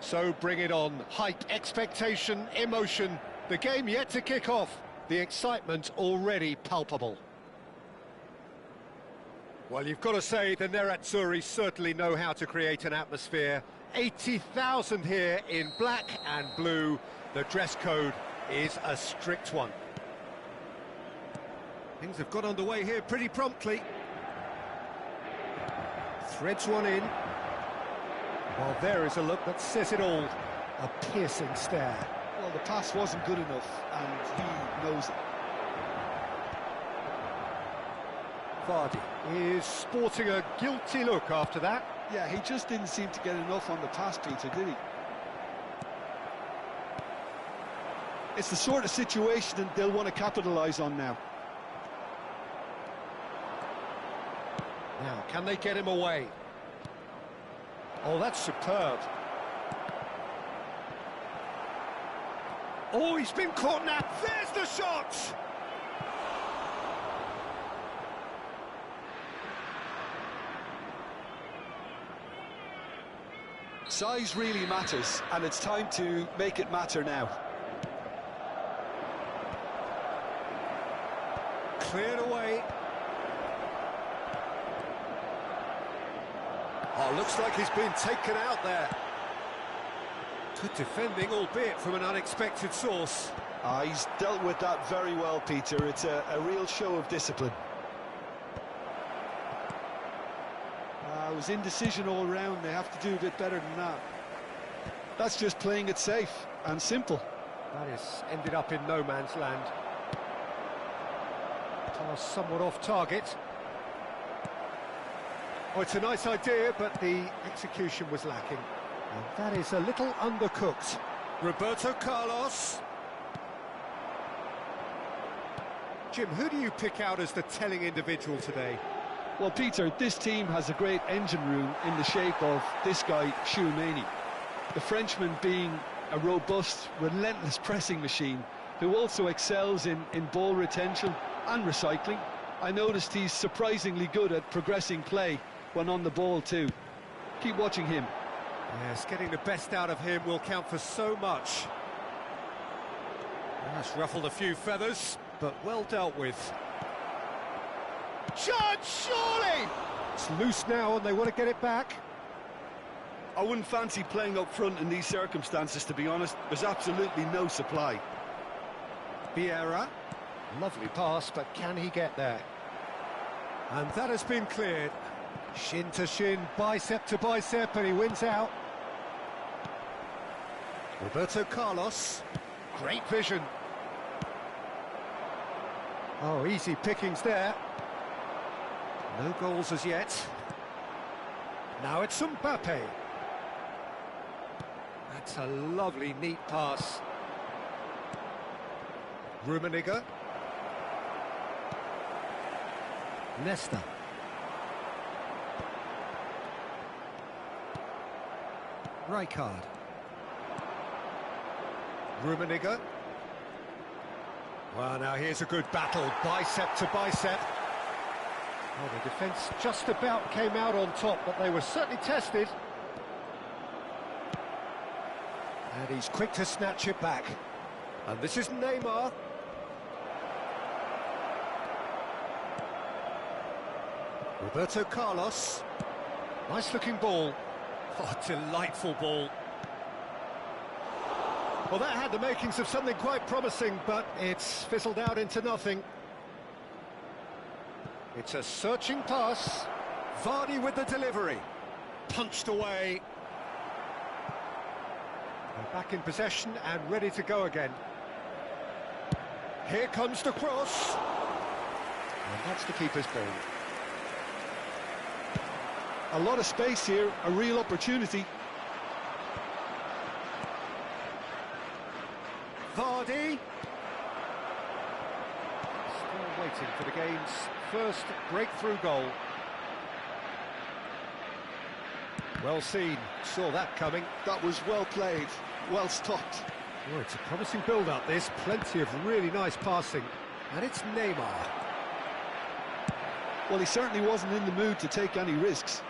So bring it on. Hype, expectation, emotion. The game yet to kick off. The excitement already palpable. Well, you've got to say the Nerazzurri certainly know how to create an atmosphere. 80,000 here in black and blue. The dress code is a strict one. Things have got underway here pretty promptly. Threads one in. Well, there is a look that says it all. A piercing stare. Well, the pass wasn't good enough, and he knows it. Vardy is sporting a guilty look after that. Yeah, he just didn't seem to get enough on the pass, Peter, did he? It's the sort of situation that they'll want to capitalise on now. Now, can they get him away? Oh, that's superb. Oh, he's been caught now. There's the shot! Size really matters, and it's time to make it matter now. Cleared away. Oh, looks like he's been taken out there. Good defending, albeit from an unexpected source. He's dealt with that very well, Peter. It's a real show of discipline. It was indecision all round. They have to do a bit better than that. That's just playing it safe and simple. That has ended up in no man's land. Pass somewhat off target. Oh, it's a nice idea, but the execution was lacking. And that is a little undercooked. Roberto Carlos. Jim, who do you pick out as the telling individual today? Well, Peter, this team has a great engine room in the shape of this guy, Tchouaméni. The Frenchman being a robust, relentless pressing machine who also excels in ball retention and recycling. I noticed he's surprisingly good at progressing play when on the ball too. Keep watching him. Yes, getting the best out of him will count for so much. That's ruffled a few feathers, but well dealt with. Shot, surely! It's loose now and they want to get it back. I wouldn't fancy playing up front in these circumstances, to be honest. There's absolutely no supply. Vieira. Lovely pass, but can he get there? And that has been cleared. Shin to shin, bicep to bicep, and he wins out. Roberto Carlos. Great vision. Oh, easy pickings there. No goals as yet. Now it's Mbappe. That's a lovely, neat pass. Rummenigge. Nesta. Rijkaard. Rummenigge. Well, now here's a good battle, bicep to bicep. Well, the defence just about came out on top, but they were certainly tested. And he's quick to snatch it back. And this is Neymar. Roberto Carlos. Nice-looking ball. Oh, delightful ball. Well, that had the makings of something quite promising, but it's fizzled out into nothing. It's a searching pass. Vardy with the delivery. Punched away. They're back in possession and ready to go again. Here comes the cross. And that's the keeper's ball. A lot of space here, a real opportunity. Vardy. Still waiting for the game's first breakthrough goal. Well seen, saw that coming. That was well played, well stopped. Oh, it's a promising build-up, this. Plenty of really nice passing. And it's Neymar. Well, he certainly wasn't in the mood to take any risks.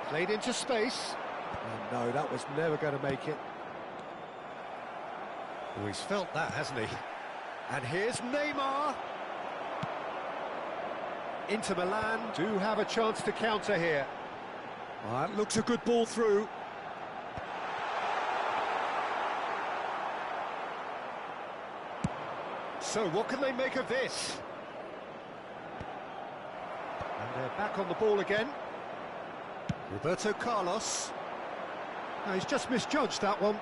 Played into space. And no, that was never going to make it. Oh, he's felt that, hasn't he? And here's Neymar. Inter Milan do have a chance to counter here. That looks a good ball through. So what can they make of this? And they're back on the ball again. Roberto Carlos. No, he's just misjudged that one.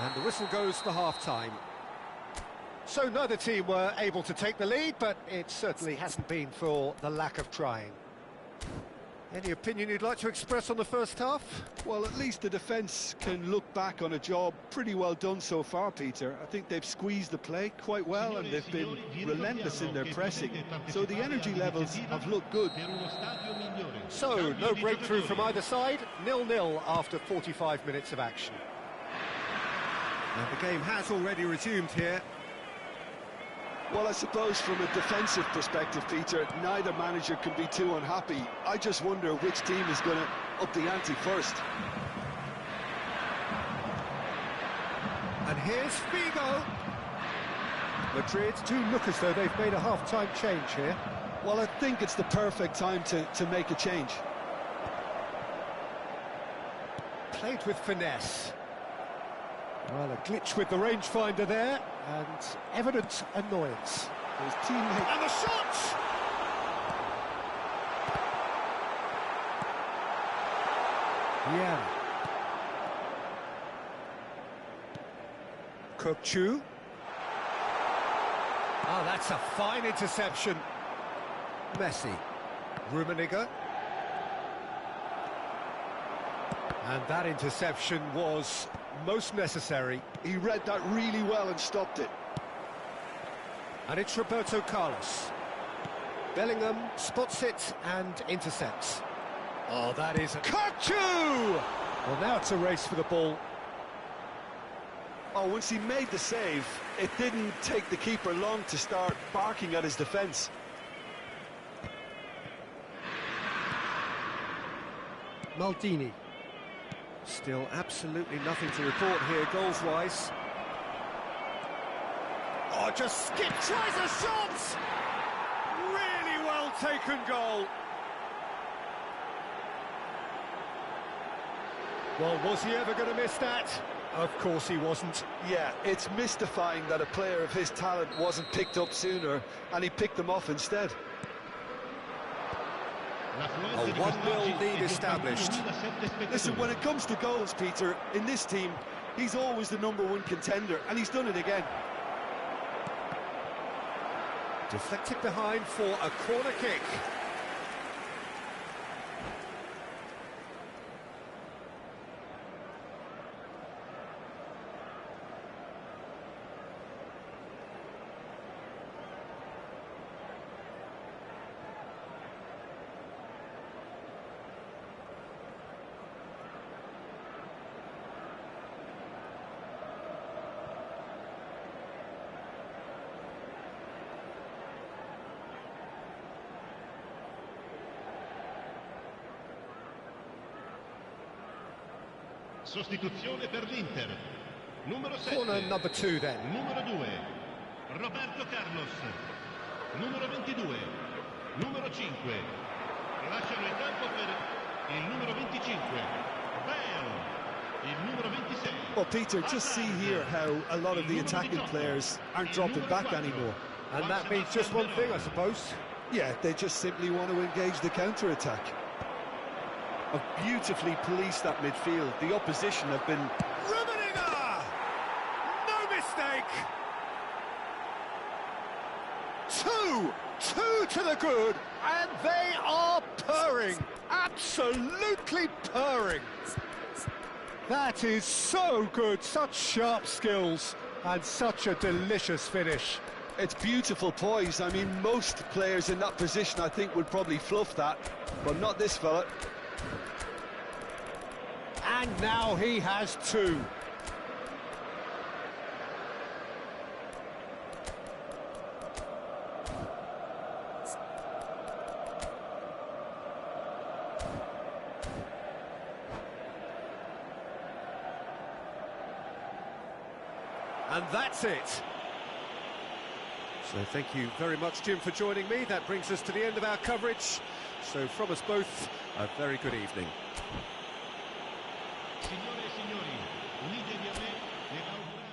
And the whistle goes for half-time. So neither team were able to take the lead, but it certainly hasn't been for the lack of trying. Any opinion you'd like to express on the first half? Well, at least the defence can look back on a job pretty well done so far, Peter. I think they've squeezed the play quite well and they've been relentless in their pressing. So the energy levels have looked good. So, no breakthrough from either side, 0-0 after 45 minutes of action. And the game has already resumed here. Well, I suppose from a defensive perspective, Peter, neither manager can be too unhappy. I just wonder which team is going to up the ante first. And here's Figo. Madrid do look as though they've made a half-time change here. Well, I think it's the perfect time to make a change. Played with finesse. Well, a glitch with the rangefinder there, and evident annoyance. His teammate... And the shot! Yeah. Kokchu. Oh, that's a fine interception. Messi. Rummenigge. And that interception was most necessary. He read that really well and stopped it. And it's Roberto Carlos. Bellingham spots it and intercepts. Oh, that is a... Kokchu! Well, now it's a race for the ball. Oh, once he made the save, it didn't take the keeper long to start barking at his defence. Maldini. Still absolutely nothing to report here, goals-wise. Oh, just skip, tries a shot! Really well taken goal. Well, was he ever going to miss that? Of course he wasn't. Yeah, it's mystifying that a player of his talent wasn't picked up sooner, and he picked them off instead. A 1-0 lead established. Listen, when it comes to goals, Peter, in this team, he's always the #1 contender, and he's done it again. Deflected behind for a corner kick. Sostituzione per l'Inter. Numero 7. Corner number 2 then. Numero 2. Roberto Carlos. Numero 22. Numero 5. Lasciano il campo per il numero 25. Bale. Il numero 26. Well, Peter, just see here how a lot of the attacking players aren't dropping back anymore. And that means just one thing, I suppose. Yeah, they just simply want to engage the counter-attack. Have beautifully policed that midfield. The opposition have been... Rummenigge! No mistake! Two to the good, and they are purring. Absolutely purring. That is so good, such sharp skills, and such a delicious finish. It's beautiful poise. I mean, most players in that position, I think, would probably fluff that, but not this fella. And now he has 2. And that's it. So thank you very much, Jim, for joining me. That brings us to the end of our coverage. So from us both, a very good evening. Signore e signori, unitevi a me nell'augurare.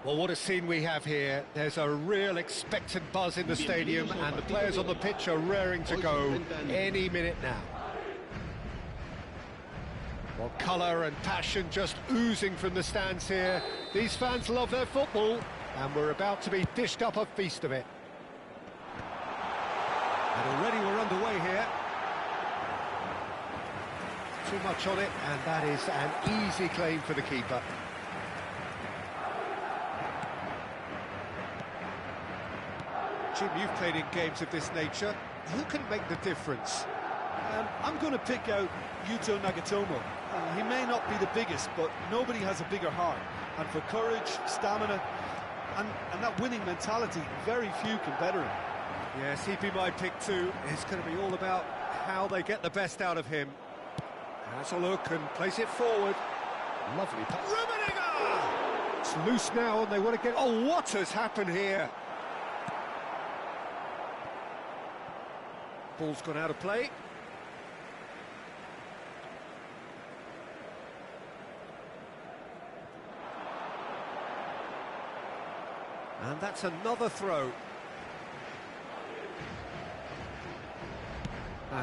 Well, what a scene we have here. There's a real expectant buzz in the stadium, and the players on the pitch are raring to go any minute now. Well, colour and passion just oozing from the stands here. These fans love their football, and we're about to be dished up a feast of it. And already we're underway here. Too much on it, and that is an easy claim for the keeper. Jim, you've played in games of this nature. Who can make the difference? I'm going to pick out Yuto Nagatomo. He may not be the biggest, but nobody has a bigger heart. And for courage, stamina, and that winning mentality, very few can better him. Yes, he'd be my pick too. It's going to be all about how they get the best out of him. Has a look and plays it forward. Lovely pass. Rummenigge! It's loose now and they want to get... Oh, what has happened here? Ball's gone out of play. And that's another throw.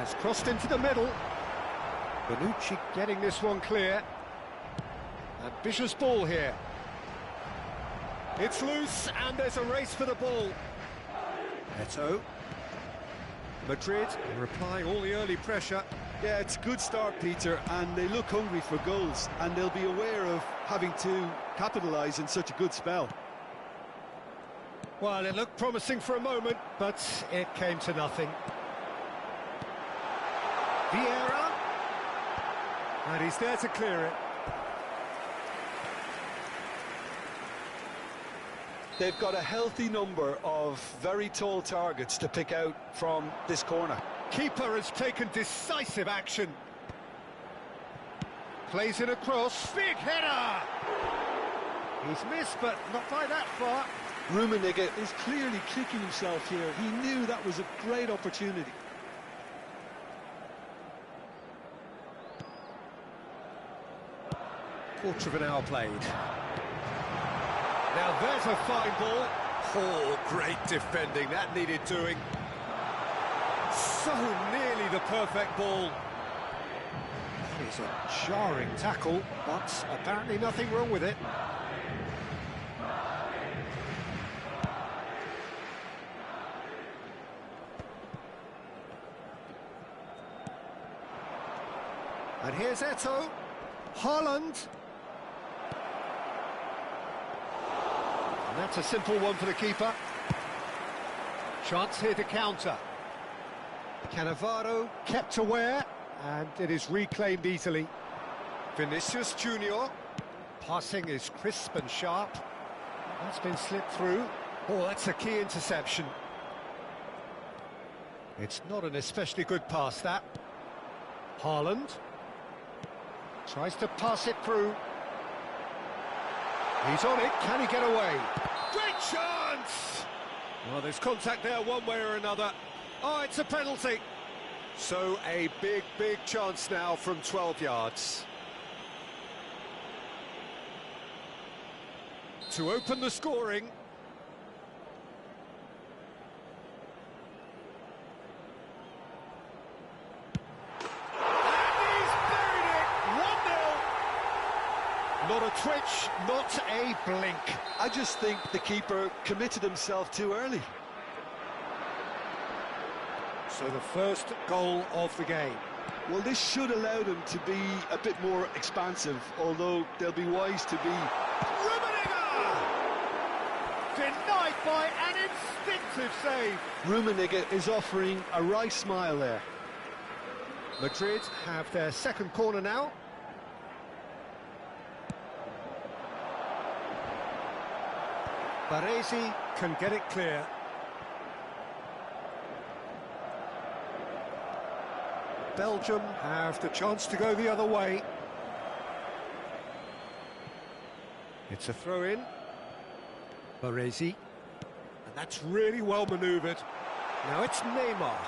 It's crossed into the middle. Bonucci getting this one clear. Ambitious ball here. It's loose, and there's a race for the ball. Eto. Madrid replying all the early pressure. Yeah, it's a good start, Peter, and they look hungry for goals, and they'll be aware of having to capitalise in such a good spell. Well, it looked promising for a moment, but it came to nothing. Vieira. And he's there to clear it. They've got a healthy number of very tall targets to pick out from this corner. Keeper has taken decisive action. Plays it across. Big header! He's missed, but not by that far. Rummenigge is clearly kicking himself here. He knew that was a great opportunity. Quarter of an hour played. Now there's a fine ball. Oh, great defending. That needed doing. So nearly the perfect ball. That is a jarring tackle, but apparently nothing wrong with it. And here's Eto. Haaland. And that's a simple one for the keeper. Chance here to counter. Cannavaro kept aware, and it is reclaimed easily. Vinicius Junior. Passing is crisp and sharp. That's been slipped through. Oh, that's a key interception. It's not an especially good pass, that. Haaland. Tries to pass it through. He's on it, can he get away? Great chance! Well, there's contact there one way or another. Oh, it's a penalty. So a big, big chance now from 12 yards. To open the scoring. Not a twitch, not a blink. I just think the keeper committed himself too early. So the first goal of the game. Well, this should allow them to be a bit more expansive, although they'll be wise to be... Rummenigge! Denied by an instinctive save. Rummenigge is offering a wry smile there. Madrid have their second corner now. Baresi can get it clear. Belgium have the chance to go the other way. It's a throw-in. Baresi. And that's really well manoeuvred. Now it's Neymar.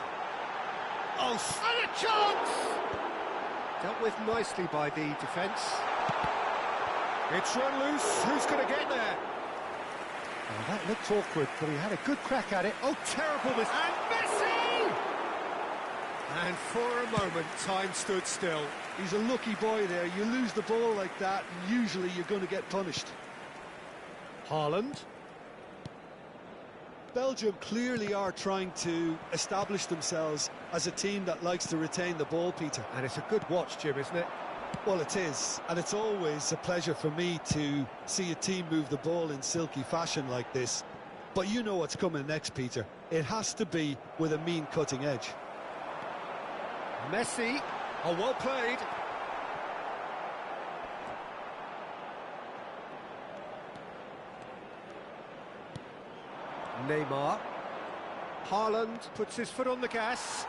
Oh, and a chance! Dealt with nicely by the defence. It's run loose. Who's going to get there? Oh, that looked awkward, but he had a good crack at it. Oh, terrible this... And Messi! And for a moment, time stood still. He's a lucky boy there. You lose the ball like that, and usually you're going to get punished. Haaland. Belgium clearly are trying to establish themselves as a team that likes to retain the ball, Peter. And it's a good watch, Jim, isn't it? Well, it is, and it's always a pleasure for me to see a team move the ball in silky fashion like this. But you know what's coming next, Peter. It has to be with a mean cutting edge. Messi, oh, well played. Neymar. Haaland puts his foot on the gas.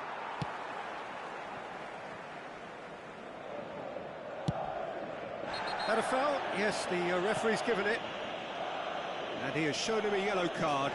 That a foul? Yes, the referee's given it. And he has shown him a yellow card.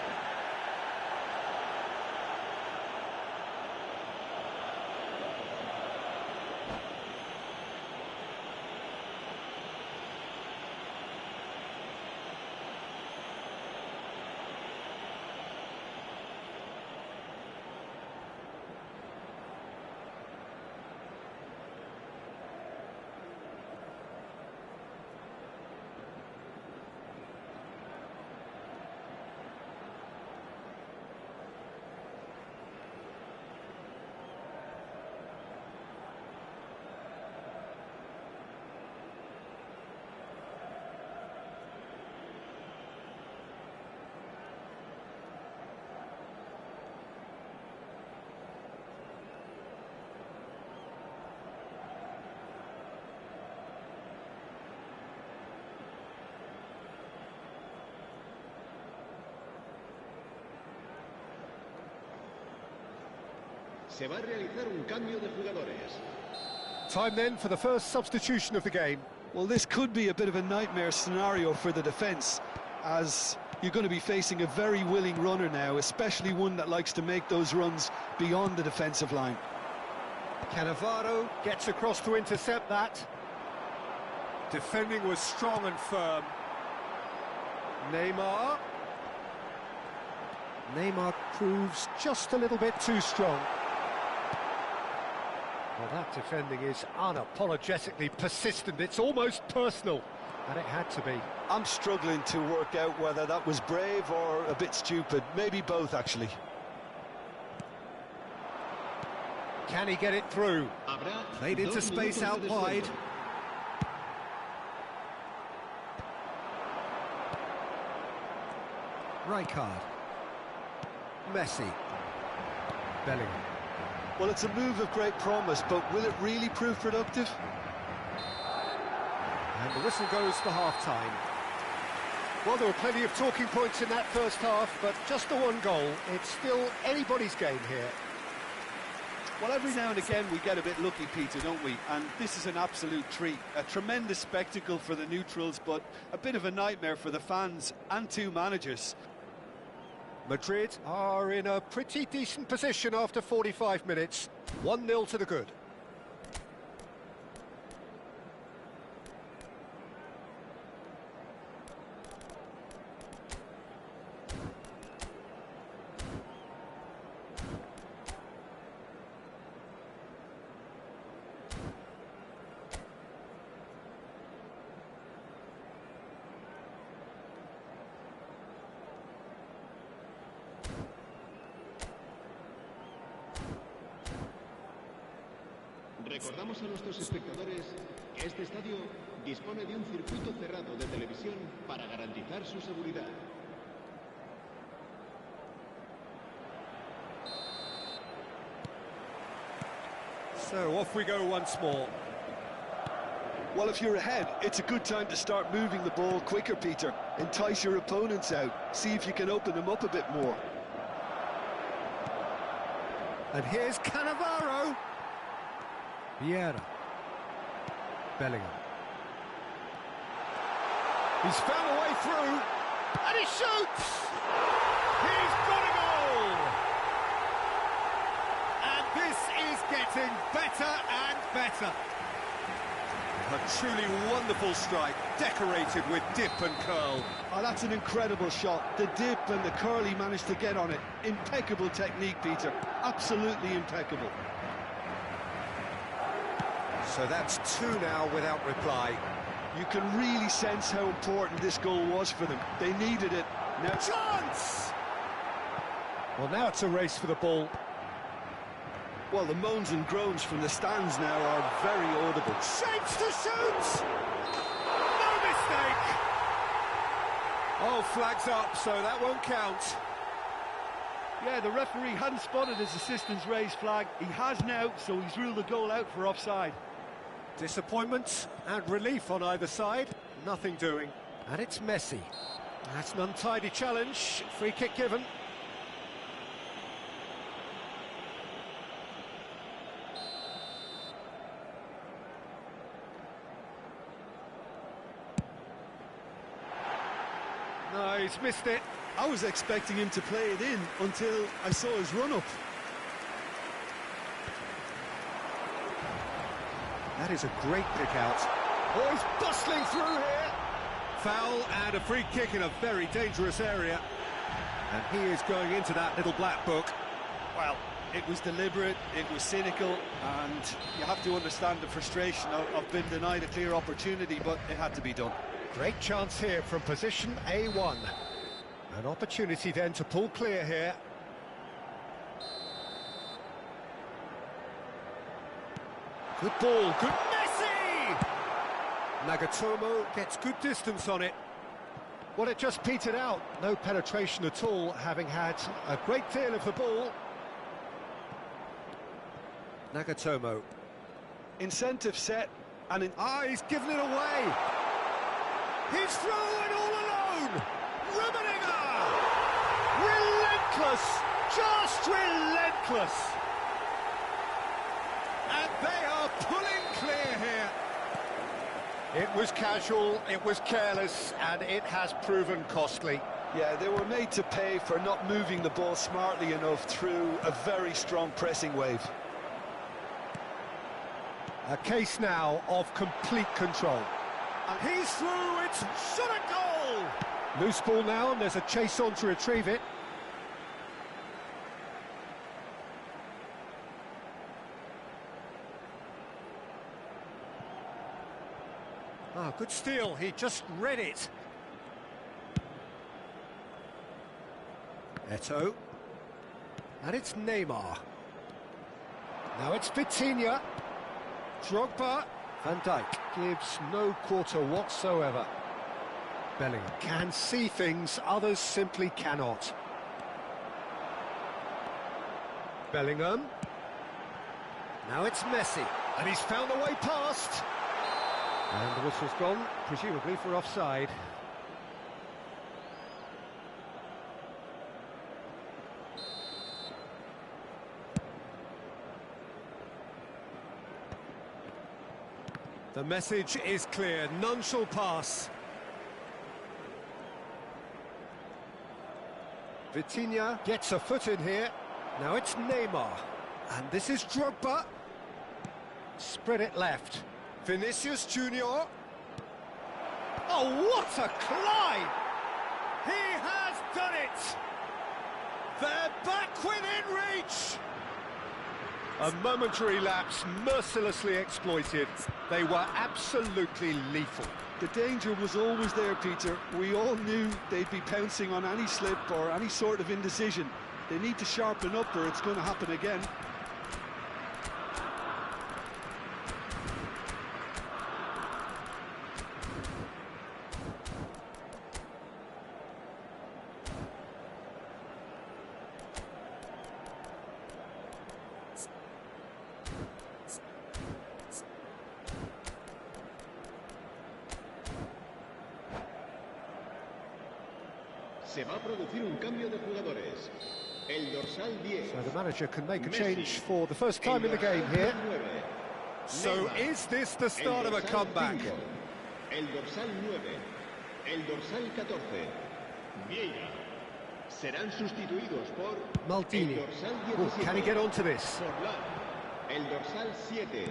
Se va a realizar un cambio de jugadores. Time then for the first substitution of the game. Well, this could be a bit of a nightmare scenario for the defence, as you're going to be facing a very willing runner now, especially one that likes to make those runs beyond the defensive line. Cannavaro gets across to intercept that. Defending was strong and firm. Neymar proves just a little bit too strong. Well, that defending is unapologetically persistent. It's almost personal, and it had to be. I'm struggling to work out whether that was brave or a bit stupid. Maybe both, actually. Can he get it through? Played into space out wide. Rijkaard. Messi. Bellingham. Well, it's a move of great promise, but will it really prove productive? And the whistle goes for half-time. Well, there were plenty of talking points in that first half, but just the one goal. It's still anybody's game here. Well, every now and again we get a bit lucky, Peter, don't we? And this is an absolute treat. A tremendous spectacle for the neutrals, but a bit of a nightmare for the fans and two managers. Madrid are in a pretty decent position after 45 minutes. 1-0 to the good. Recordamos a nuestros espectadores que este estadio dispone de un circuito cerrado de televisión para garantizar su seguridad. So off we go once more. Well, if you're ahead, it's a good time to start moving the ball quicker, Peter. Entice your opponents out. See if you can open them up a bit more. And here's Cannavaro. Vieira. Bellingham. He's found a way through, and he shoots! He's got a goal! And this is getting better and better. A truly wonderful strike, decorated with dip and curl. Oh, that's an incredible shot. The dip and the curl he managed to get on it. Impeccable technique, Peter. Absolutely impeccable. So that's two now without reply. You can really sense how important this goal was for them. They needed it. Now chance! Well, now it's a race for the ball. Well, the moans and groans from the stands now are very audible. Shapes to shoot! No mistake! Oh, flags up, so that won't count. Yeah, the referee hadn't spotted his assistant's raised flag. He has now, so he's ruled the goal out for offside. Disappointment and relief on either side. Nothing doing. And it's Messi. That's an untidy challenge. Free kick given. No, he's missed it. I was expecting him to play it in until I saw his run-up. That is a great pick out. Oh, he's bustling through here. Foul and a free kick in a very dangerous area. And he is going into that little black book. Well, it was deliberate, it was cynical, and you have to understand the frustration of being denied a clear opportunity, but it had to be done. Great chance here from position A1. An opportunity then to pull clear here. Good ball, good Messi! Nagatomo gets good distance on it. Well, it just petered out. No penetration at all, having had a great deal of the ball. Nagatomo. Incentive set, and he's given it away. He's through and all alone. Rummenigge! Relentless, just relentless. They are pulling clear here. It was casual, it was careless, and it has proven costly. Yeah, they were made to pay for not moving the ball smartly enough through a very strong pressing wave. A case now of complete control. And he's through, it's shot at goal! Loose ball now, and there's a chase on to retrieve it. Ah, good steal, he just read it. Eto. And it's Neymar. Now it's Vitinha. Drogba. Van Dijk gives no quarter whatsoever. Bellingham can see things others simply cannot. Bellingham. Now it's Messi. And he's found a way past. And the whistle's gone, presumably for offside. The message is clear, none shall pass. Vitinha gets a foot in here. Now it's Neymar. And this is Drogba. Spread it left. Vinicius Junior. Oh, what a climb! He has done it! They're back within reach! A momentary lapse mercilessly exploited. They were absolutely lethal. The danger was always there, Peter. We all knew they'd be pouncing on any slip or any sort of indecision. They need to sharpen up or it's going to happen again. Se va a producir un cambio de jugadores. El dorsal 10. So the manager can make a change for the first time in the game here. So is this the start of a comeback? El dorsal 9. El dorsal 14. Vieira. Serán sustituidos por Maldini. el dorsal Ooh, 17. can he get onto this? El dorsal 7.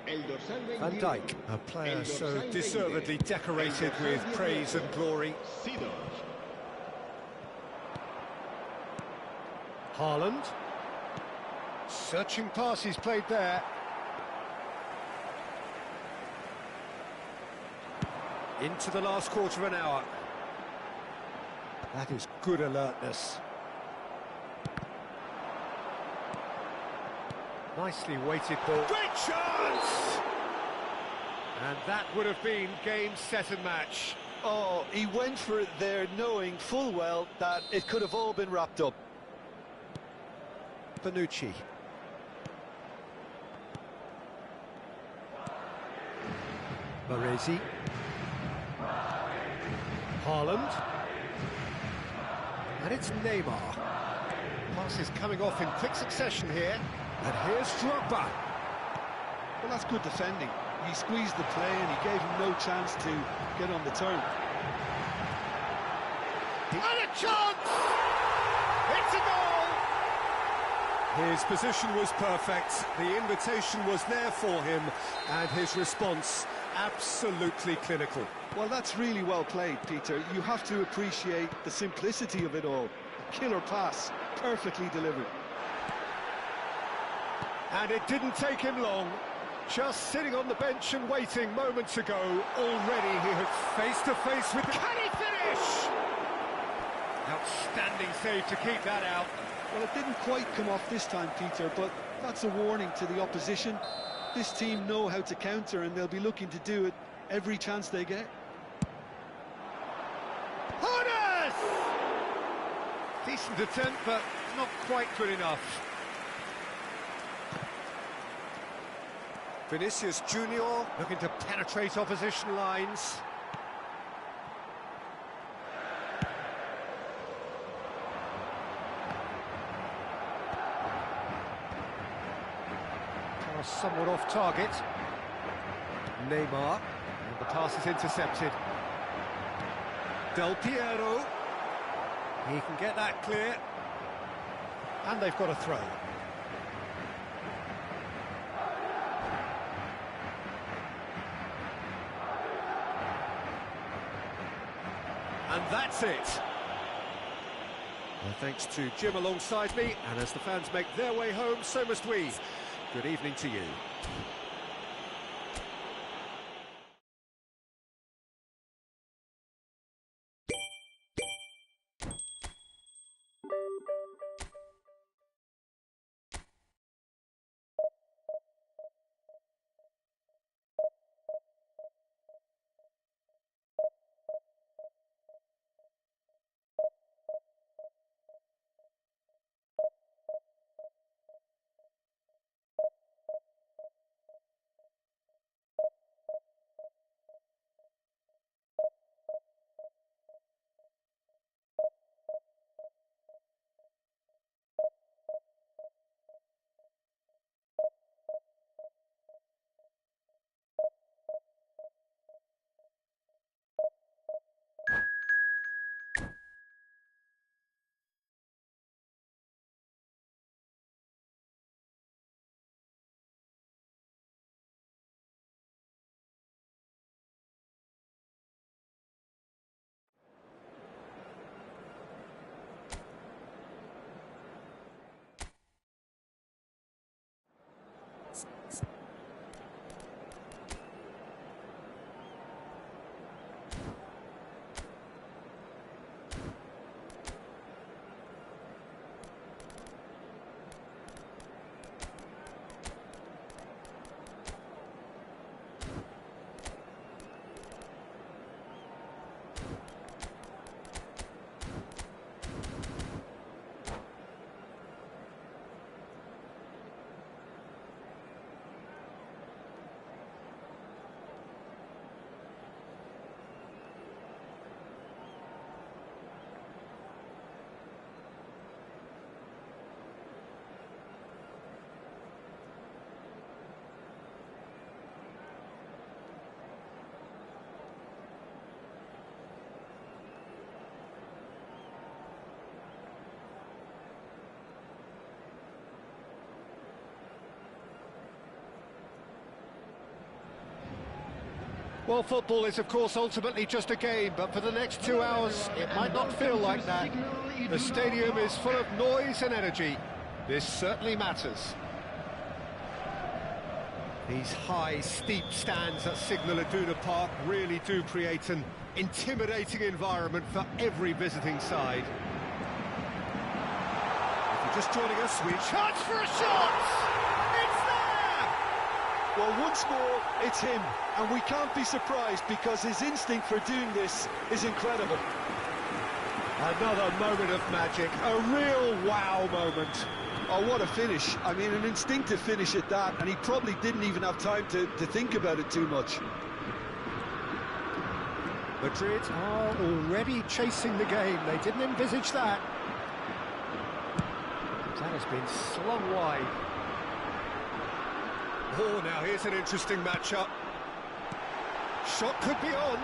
El dorsal 21. Van Dijk, a player so deservedly decorated with praise and glory. Haaland. Searching pass he's played there. Into the last quarter of an hour. That is good alertness. Nicely weighted ball. Great chance! And that would have been game, set and match. Oh, he went for it there knowing full well that it could have all been wrapped up. Bonucci. Baresi. Haaland. And it's Neymar. Passes coming off in quick succession here. And here's Drogba. Well, that's good defending. He squeezed the play and he gave him no chance to get on the turn. And a chance! It's a goal! His position was perfect, the invitation was there for him, and his response absolutely clinical. Well, that's really well played, Peter. You have to appreciate the simplicity of it all. A killer pass, perfectly delivered. And it didn't take him long. Just sitting on the bench and waiting moments ago, already he had face-to-face with... Can he finish? Outstanding save to keep that out. Well, it didn't quite come off this time, Peter, but that's a warning to the opposition. This team know how to counter, and they'll be looking to do it every chance they get. Honest! Decent attempt, but not quite good enough. Vinicius Junior looking to penetrate opposition lines. Cross somewhat off target. Neymar, and the pass is intercepted. Del Piero, he can get that clear. And they've got a throw. And that's it. Well, thanks to Jim alongside me, and as the fans make their way home, so must we. Good evening to you. Well, football is, of course, ultimately just a game, but for the next 2 hours, it might not feel like that. The stadium is full of noise and energy. This certainly matters. These high, steep stands at Signal Iduna Park really do create an intimidating environment for every visiting side. If you're just joining us, we charge for a shot! Well, once more, it's him, and we can't be surprised because his instinct for doing this is incredible. Another moment of magic, a real wow moment. Oh, what a finish. I mean, an instinctive finish at that, and he probably didn't even have time to think about it too much. Madrid are already chasing the game. They didn't envisage that. That has been slung wide. Oh, now here's an interesting matchup. Shot could be on.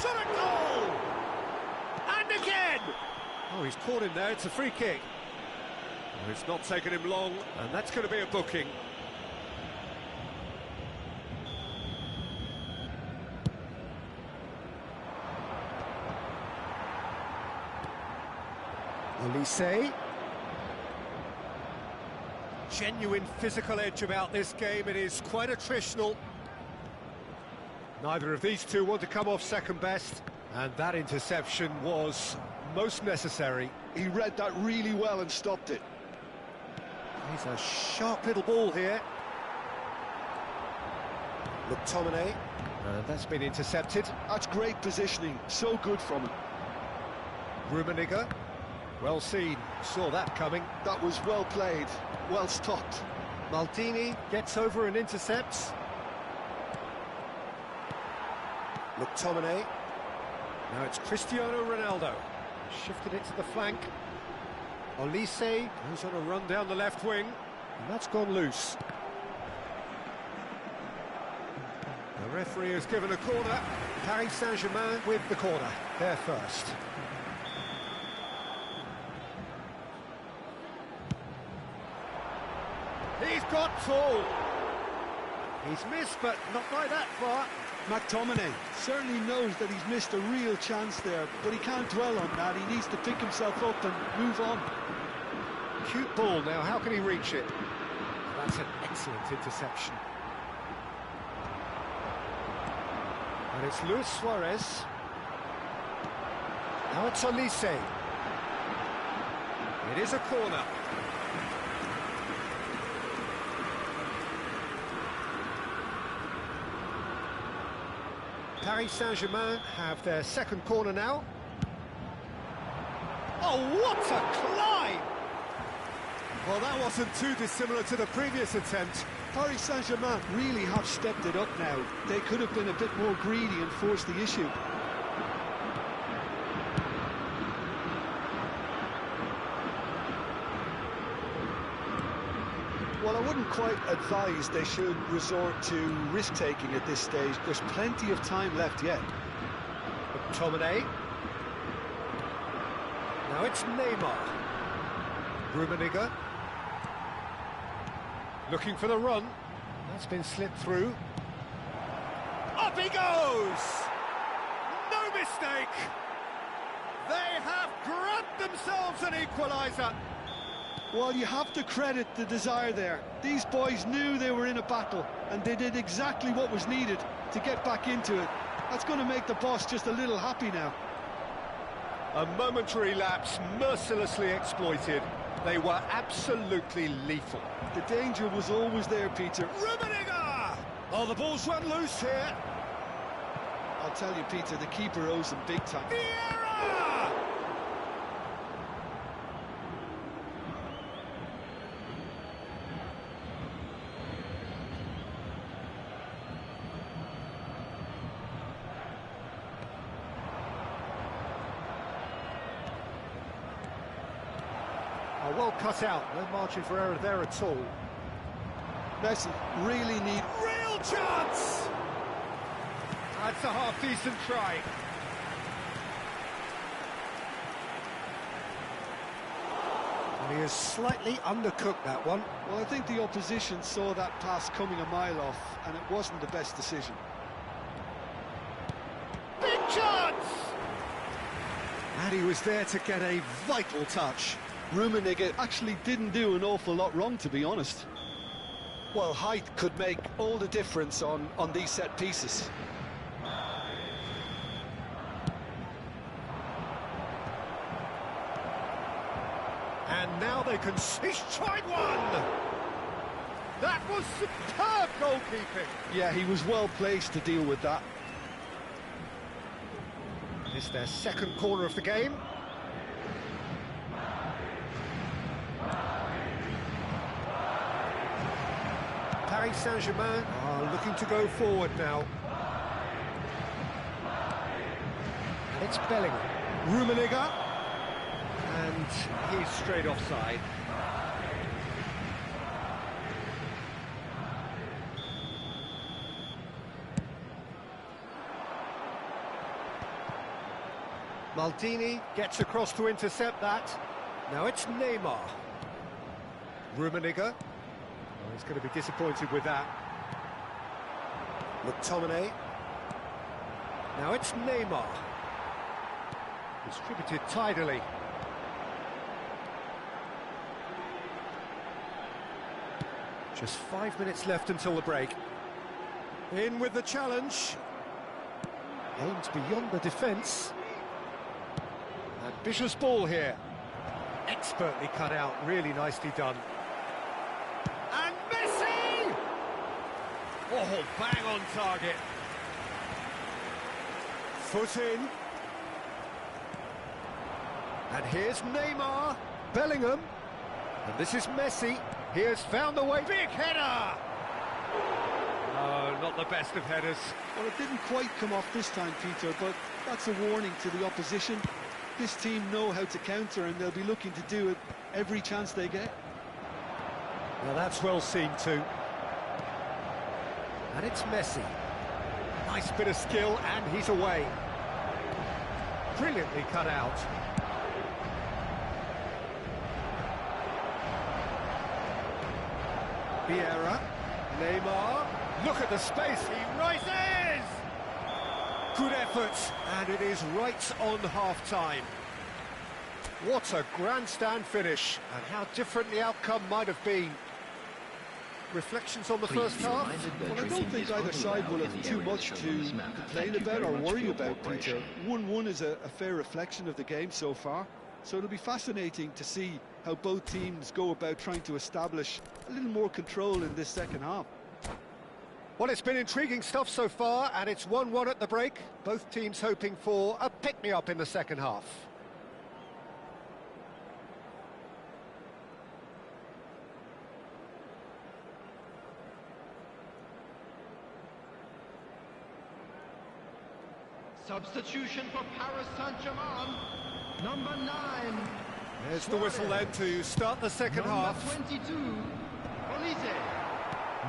Shot a goal! And again! Oh, he's caught him there. It's a free kick. Oh, it's not taken him long, and that's going to be a booking. Olise. Genuine physical edge about this game. It is quite attritional. Neither of these two want to come off second best, and that interception was most necessary. He read that really well and stopped it. He's a sharp little ball here. McTominay, that's been intercepted. That's great positioning, so good from him. Rummenigge, well seen, saw that coming. That was well played. Well stopped. Maldini gets over and intercepts. McTominay. Now it's Cristiano Ronaldo. Shifted it to the flank. Olise goes on a run down the left wing. And that's gone loose. Referee has given a corner. Paris Saint-Germain with the corner. They're first. He's got tall. He's missed, but not by that far. McTominay certainly knows that he's missed a real chance there, but he can't dwell on that. He needs to pick himself up and move on. Cute ball now, how can he reach it? That's an excellent interception. And it's Luis Suarez. Now it's Olise. It is a corner. Paris Saint-Germain have their second corner now. Oh, what a climb! Well, that wasn't too dissimilar to the previous attempt. Paris Saint-Germain really have stepped it up now. They could have been a bit more greedy and forced the issue. Well, I wouldn't quite advise they should resort to risk-taking at this stage. There's plenty of time left yet. McTominay. Now it's Neymar. Rummenigge. Looking for the run. That's been slipped through. Up he goes! No mistake! They have grabbed themselves an equaliser. Well, you have to credit the desire there. These boys knew they were in a battle, and they did exactly what was needed to get back into it. That's going to make the boss just a little happy now. A momentary lapse mercilessly exploited. They were absolutely lethal. The danger was always there, Peter. Rummenigge! Oh, the ball's run loose here. I'll tell you, Peter, the keeper owes them big time. Vieira! Oh, well cut out, no margin for error there at all. Messi really need... Real chance! That's a half-decent try. And he has slightly undercooked that one. Well, I think the opposition saw that pass coming a mile off, and it wasn't the best decision. Big chance! And he was there to get a vital touch. Rummenigge actually didn't do an awful lot wrong, to be honest. Well, height could make all the difference on these set pieces. And now they can... He's tried one! That was superb goalkeeping! Yeah, he was well placed to deal with that. It's their second corner of the game. Paris Saint-Germain are looking to go forward now. And it's Bellingham. Rummenigge. And he's straight offside. Maldini gets across to intercept that. Now it's Neymar. Rummenigge. Oh, he's going to be disappointed with that. McTominay. Now it's Neymar. Distributed tidily. Just 5 minutes left until the break. In with the challenge. Aimed beyond the defence. Ambitious ball here. Expertly cut out, really nicely done. And Messi! Oh, bang on target. Foot in. And here's Neymar. Bellingham. And this is Messi. He has found the way. Big header! Oh, not the best of headers. Well, it didn't quite come off this time, Peter, but that's a warning to the opposition. This team know how to counter, and they'll be looking to do it every chance they get. Well, that's well seen too. And it's Messi. Nice bit of skill, and he's away. Brilliantly cut out. Vieira, Neymar, look at the space, he rises! Good effort, and it is right on half-time. What a grandstand finish, and how different the outcome might have been. Reflections on the first half? Well, I don't think either side will have too much to complain about or worry about, Peter. 1-1 is a fair reflection of the game so far, so it'll be fascinating to see how both teams go about trying to establish a little more control in this second half. Well, it's been intriguing stuff so far, and it's 1-1 at the break. Both teams hoping for a pick-me-up in the second half. Substitution for Paris Saint-Germain, number 9. There's the whistle then to start the second half. 22, Olise.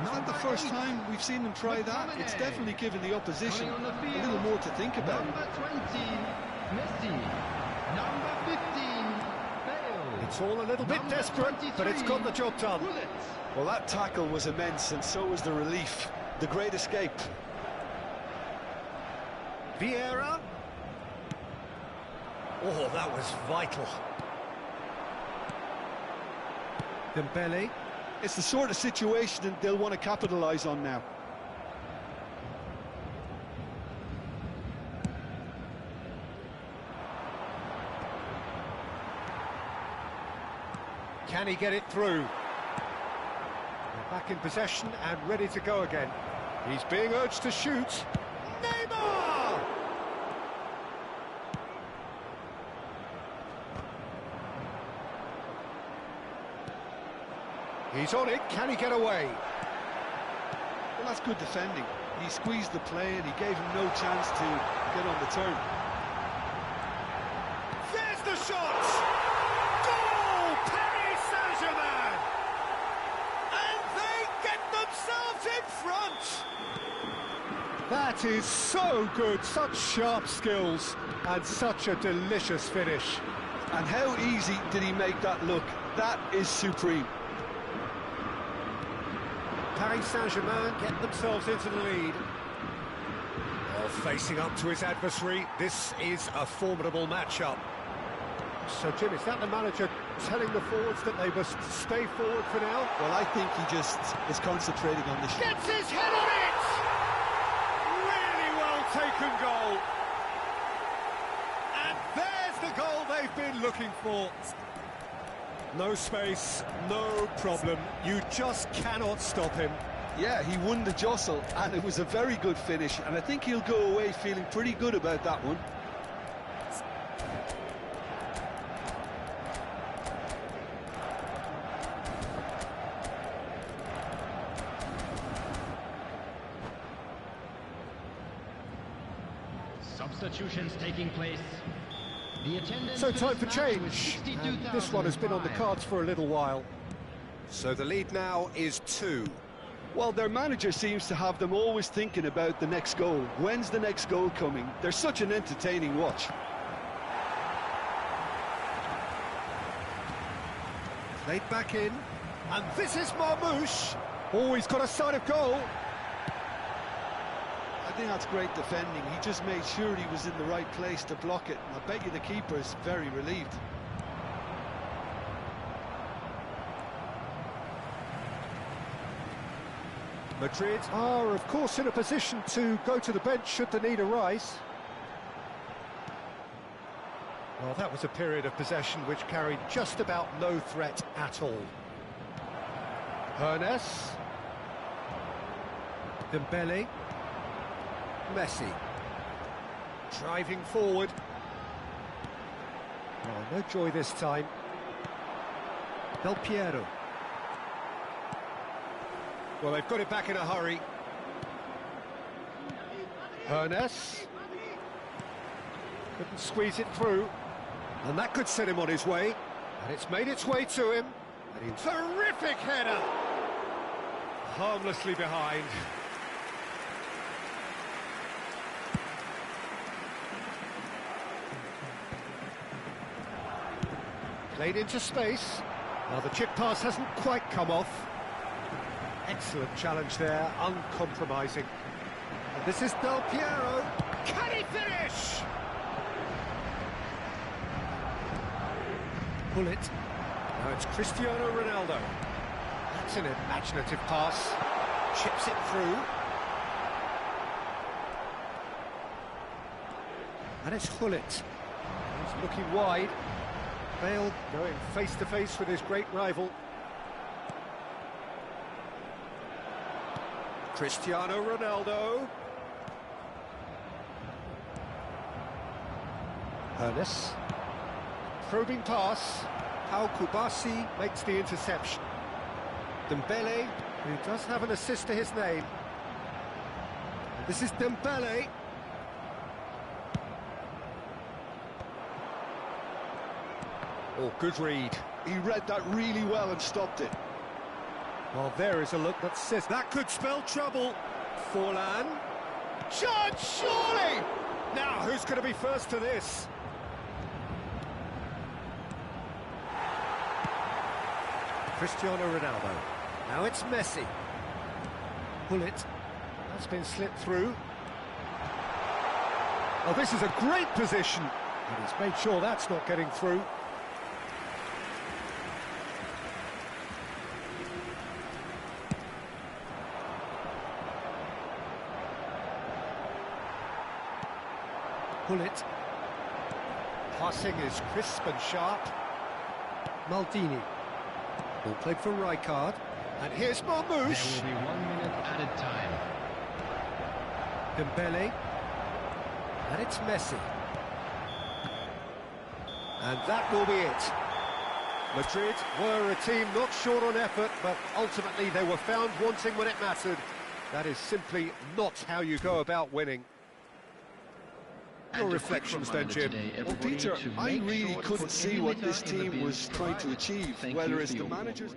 Not the first time we've seen them try that. It's definitely given the opposition a little more to think about. Number 20, Messi. Number 15, Bale. It's all a little bit desperate, but it's got the job done. Well, that tackle was immense, and so was the relief. The great escape. Vieira. Oh, that was vital. Dembele. It's the sort of situation that they'll want to capitalise on now. Can he get it through? They're back in possession and ready to go again. He's being urged to shoot. Neymar! He's on it, can he get away? Well, that's good defending. He squeezed the play and he gave him no chance to get on the turn. There's the shot! Goal! Paris Saint-Germain! And they get themselves in front! That is so good, such sharp skills and such a delicious finish. And how easy did he make that look? That is supreme. Paris Saint-Germain get themselves into the lead. Oh, facing up to his adversary, this is a formidable matchup. So, Jim, is that the manager telling the forwards that they must stay forward for now? Well, I think he just is concentrating on the shot. Gets his head on it! Really well taken goal. And there's the goal they've been looking for. No space, no problem. You just cannot stop him. Yeah, he won the jostle, and it was a very good finish, and I think he'll go away feeling pretty good about that one. Substitutions taking place. So time for change, and this one has been on the cards for a little while. So the lead now is 2. Well, their manager seems to have them always thinking about the next goal. When's the next goal coming? They're such an entertaining watch. Played back in, and this is Marmouche. Oh, he's got a sight of goal. I think that's great defending. He just made sure he was in the right place to block it. And I bet you the keeper is very relieved. Madrid are, of course, in a position to go to the bench should the need arise. Well, that was a period of possession which carried just about no threat at all. Hernes. Dembele. Messi. Driving forward. Oh, no joy this time. Del Piero. Well, they've got it back in a hurry. Hernes. Couldn't squeeze it through. And that could set him on his way. And it's made its way to him. And terrific header! Harmlessly behind. Played into space. Now the chip pass hasn't quite come off. Excellent challenge there, uncompromising. And this is Del Piero. Can he finish? Pull it. Now it's Cristiano Ronaldo. That's an imaginative pass. Chips it through. And it's Hullet. He's looking wide. Bale going face-to-face with his great rival. Cristiano Ronaldo. Ernest. Probing pass. Pau Kubasi makes the interception. Dembele, who does have an assist to his name. And this is Dembele. Oh, good read. He read that really well and stopped it. Well, there is a look that says that could spell trouble. Forlan. Judge, surely! Now, who's going to be first to this? Cristiano Ronaldo. Now it's Messi. Pull it. That's been slipped through. Oh, this is a great position. And he's made sure that's not getting through. Pull it. Passing is crisp and sharp. Maldini. Ball played for Rijkaard. And here's Marmoush. There will be 1 minute added time. Dembele. And it's Messi. And that will be it. Madrid were a team not short on effort, but ultimately they were found wanting when it mattered. That is simply not how you go about winning. Your reflections then, Jim? Well, Peter, I really couldn't see what this team was trying to achieve, whether it's the managers...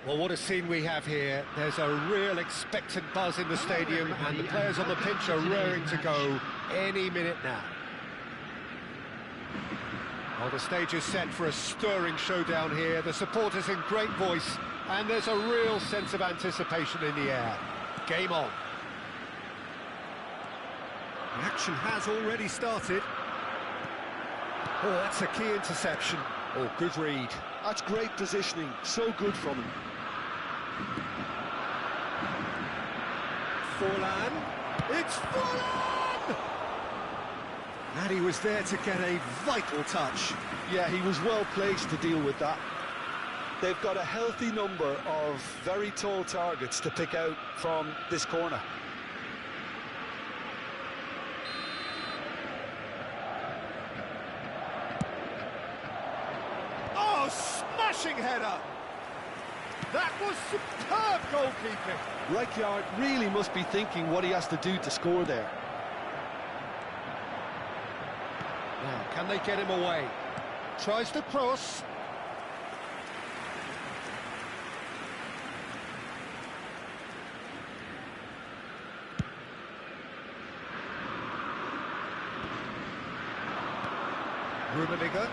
Well, what a scene we have here. There's a real expectant buzz in the stadium, and the players on the pitch are raring to go any minute now. Well, the stage is set for a stirring showdown here. The supporters in great voice, and there's a real sense of anticipation in the air. Game on. The action has already started. Oh, that's a key interception. Oh, good read. That's great positioning, so good from him. Forlan. It's Forlan! And he was there to get a vital touch. Yeah, he was well placed to deal with that. They've got a healthy number of very tall targets to pick out from this corner. Oh, smashing header! That was superb goalkeeping. Rijkaard really must be thinking what he has to do to score there. Now, can they get him away? Tries to cross. Rummenigge.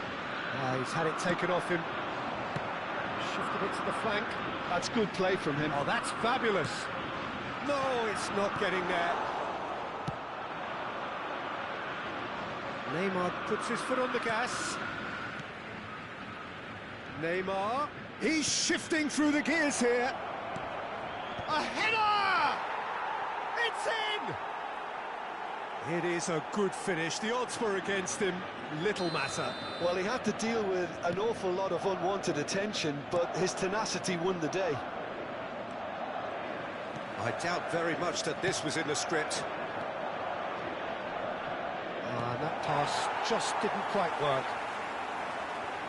He's had it taken off him. Shifted it to the flank. That's good play from him. Oh, that's fabulous. No, it's not getting there. Neymar puts his foot on the gas. Neymar. He's shifting through the gears here. A header! It's in! It is a good finish. The odds were against him. Little matter. Well, he had to deal with an awful lot of unwanted attention, but his tenacity won the day. I doubt very much that this was in the script. And that pass just didn't quite work.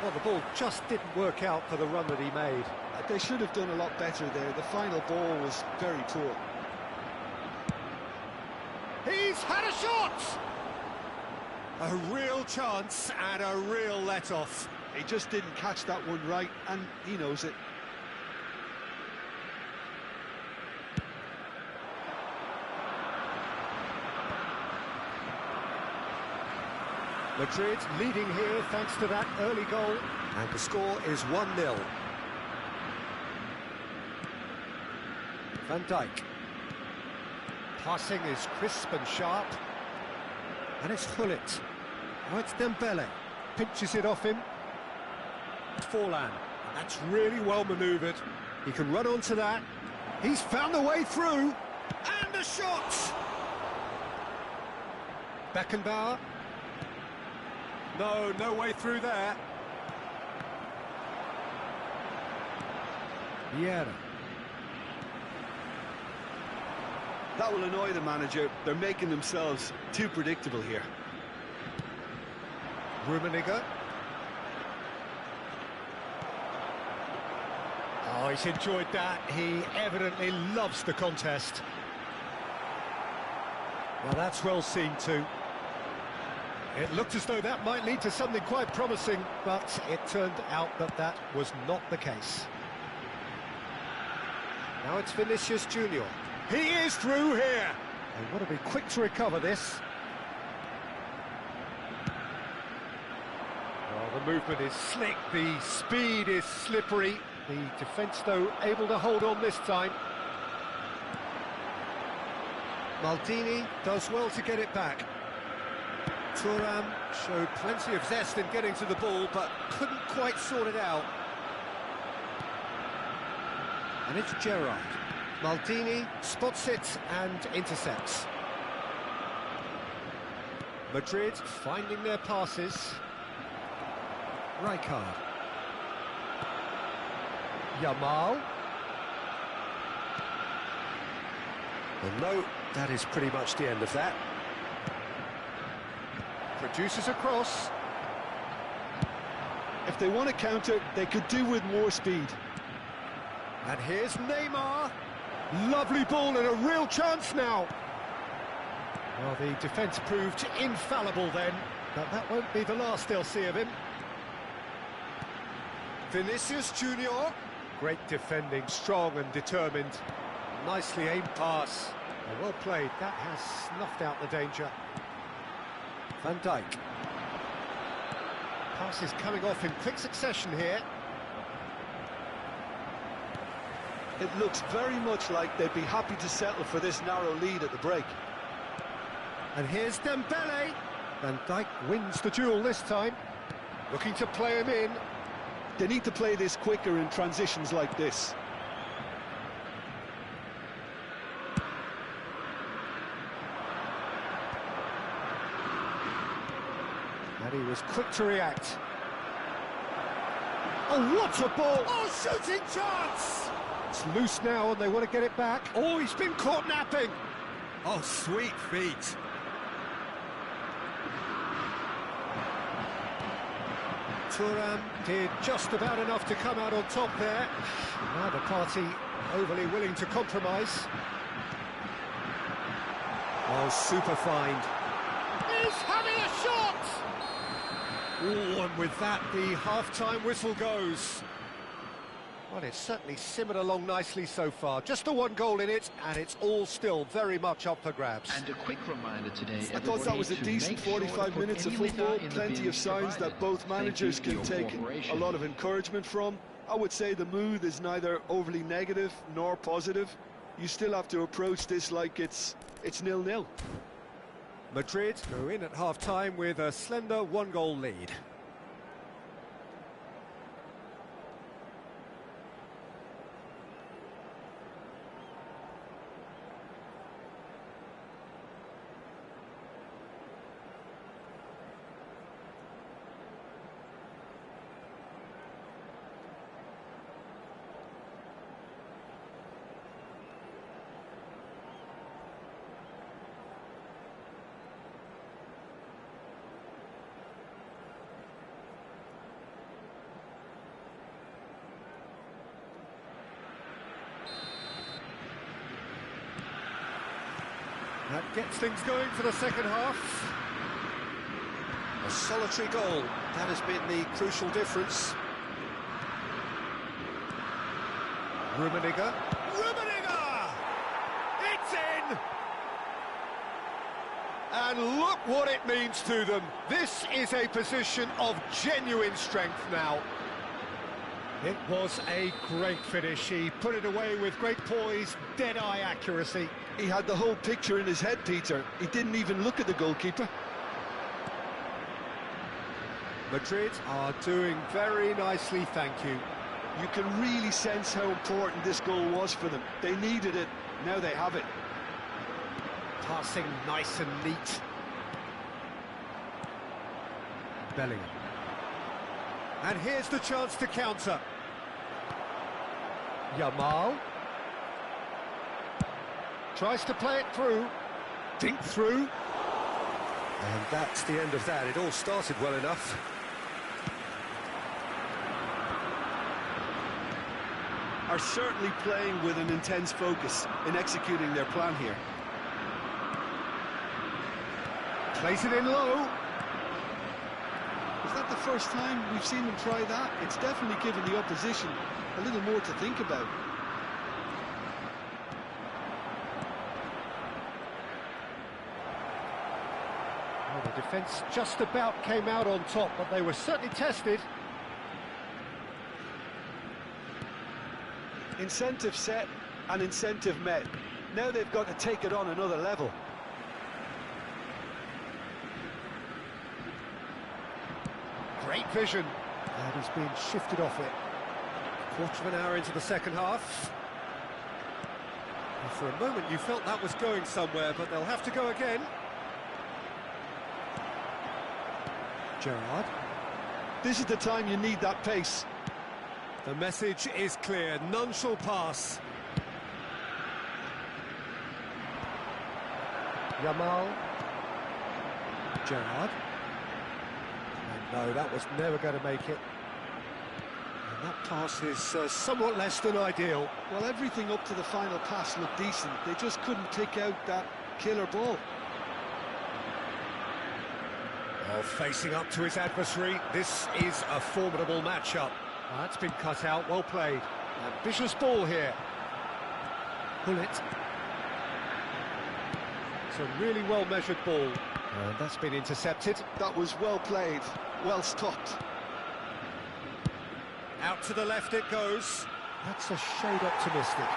Well, the ball just didn't work out for the run that he made. They should have done a lot better there. The final ball was very poor. He's had a shot! A real chance and a real let-off. He just didn't catch that one right, and he knows it. Madrid leading here thanks to that early goal. And the score is 1-0. Van Dijk. Passing is crisp and sharp. And it's Gullit. Oh, it's Dembele. Pinches it off him. Forlan. That's really well manoeuvred. He can run onto that. He's found the way through. And a shot! Beckenbauer. No, no way through there. Vieira. That will annoy the manager. They're making themselves too predictable here. Rummenigge. Oh, he's enjoyed that. He evidently loves the contest. Well, that's well seen too. It looked as though that might lead to something quite promising, but it turned out that that was not the case. Now it's Vinicius Junior. He is through here. They've got to be quick to recover this. Oh, the movement is slick, the speed is slippery. The defence, though, able to hold on this time. Maldini does well to get it back. Thuram showed plenty of zest in getting to the ball, but couldn't quite sort it out. And it's Gerrard. Maldini spots it and intercepts. Madrid finding their passes. Rijkaard. Yamal. Well, no, that is pretty much the end of that. Produces a cross. If they want to counter, they could do with more speed. And here's Neymar. Lovely ball and a real chance now. Well, the defence proved infallible then, but that won't be the last they'll see of him. Vinicius Junior. Great defending, strong and determined. Nicely aimed pass. Well played, that has snuffed out the danger. Van Dijk. Pass is coming off in quick succession here. It looks very much like they'd be happy to settle for this narrow lead at the break. And here's Dembele. Van Dijk wins the duel this time. Looking to play him in. They need to play this quicker in transitions like this. And he was quick to react. Oh, what a ball! Oh, shooting chance! It's loose now and they want to get it back. Oh, he's been caught napping. Oh, sweet feet. Thuram did just about enough to come out on top there. Neither party overly willing to compromise. Oh, super find. He's having a shot! Oh, and with that, the half-time whistle goes. Well, it's certainly simmered along nicely so far. Just the one goal in it, and it's all still very much up for grabs. And a quick reminder today, I thought that was a decent 45 minutes of football. Plenty of signs that both managers can take a lot of encouragement from. I would say the mood is neither overly negative nor positive. You still have to approach this like it's 0-0. Madrid go in at half-time with a slender one-goal lead. That gets things going for the second half. A solitary goal, that has been the crucial difference. Rummenigge. Rummenigge! It's in! And look what it means to them. This is a position of genuine strength now. It was a great finish. He put it away with great poise, dead-eye accuracy. He had the whole picture in his head, Peter. He didn't even look at the goalkeeper. Madrid are doing very nicely, thank you. You can really sense how important this goal was for them. They needed it, now they have it. Passing nice and neat. Bellingham. And here's the chance to counter. Yamal. Tries to play it through. Dink through. And that's the end of that. It all started well enough. Are certainly playing with an intense focus in executing their plan here. Plays it in low. Is that the first time we've seen them try that? It's definitely given the opposition a little more to think about. Well, the defence just about came out on top, but they were certainly tested. Incentive set and incentive met. Now they've got to take it on another level. Great vision. And he's been shifted off it. Quarter of an hour into the second half. And for a moment you felt that was going somewhere, but they'll have to go again. Gerrard. This is the time you need that pace. The message is clear, none shall pass. Yamal. Gerrard. And no, that was never going to make it. And that pass is somewhat less than ideal. Well, everything up to the final pass looked decent. They just couldn't pick out that killer ball. Well, facing up to his adversary, this is a formidable matchup. That's been cut out, well played. Ambitious ball here. Pull it. It's a really well-measured ball. And that's been intercepted. That was well played, well stopped. Out to the left it goes. That's a shade optimistic.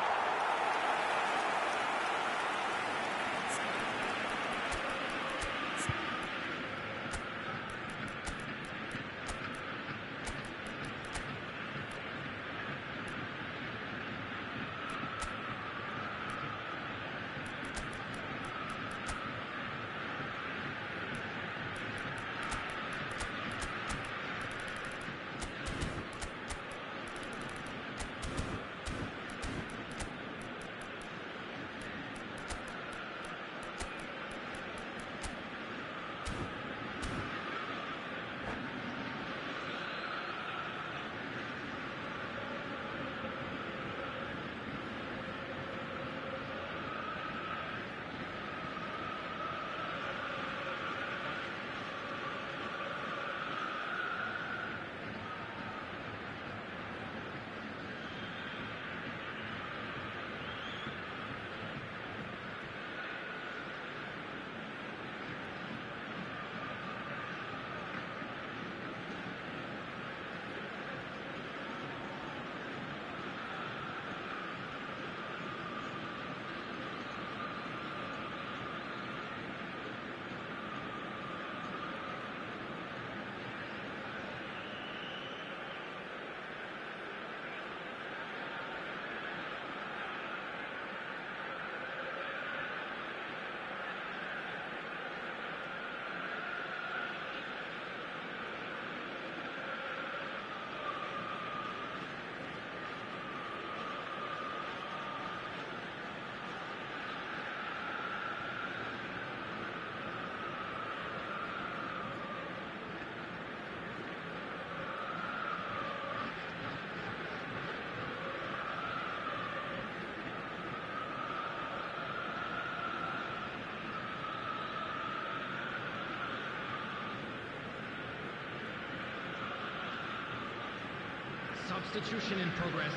Substitution in progress.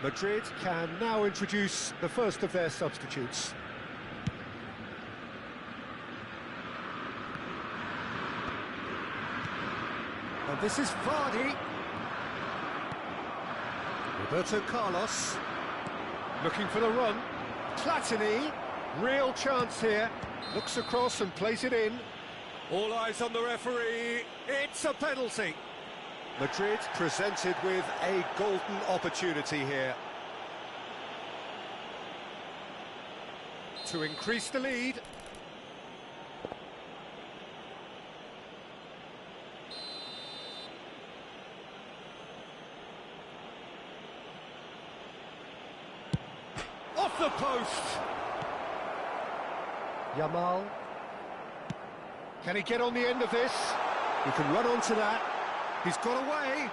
Madrid can now introduce the first of their substitutes. And this is Vardy. Roberto Carlos. Looking for the run. Platini. Real chance here. Looks across and plays it in. All eyes on the referee. It's a penalty. Madrid presented with a golden opportunity here to increase the lead. Off the post. Yamal. Can he get on the end of this? He can run onto that. He's got away.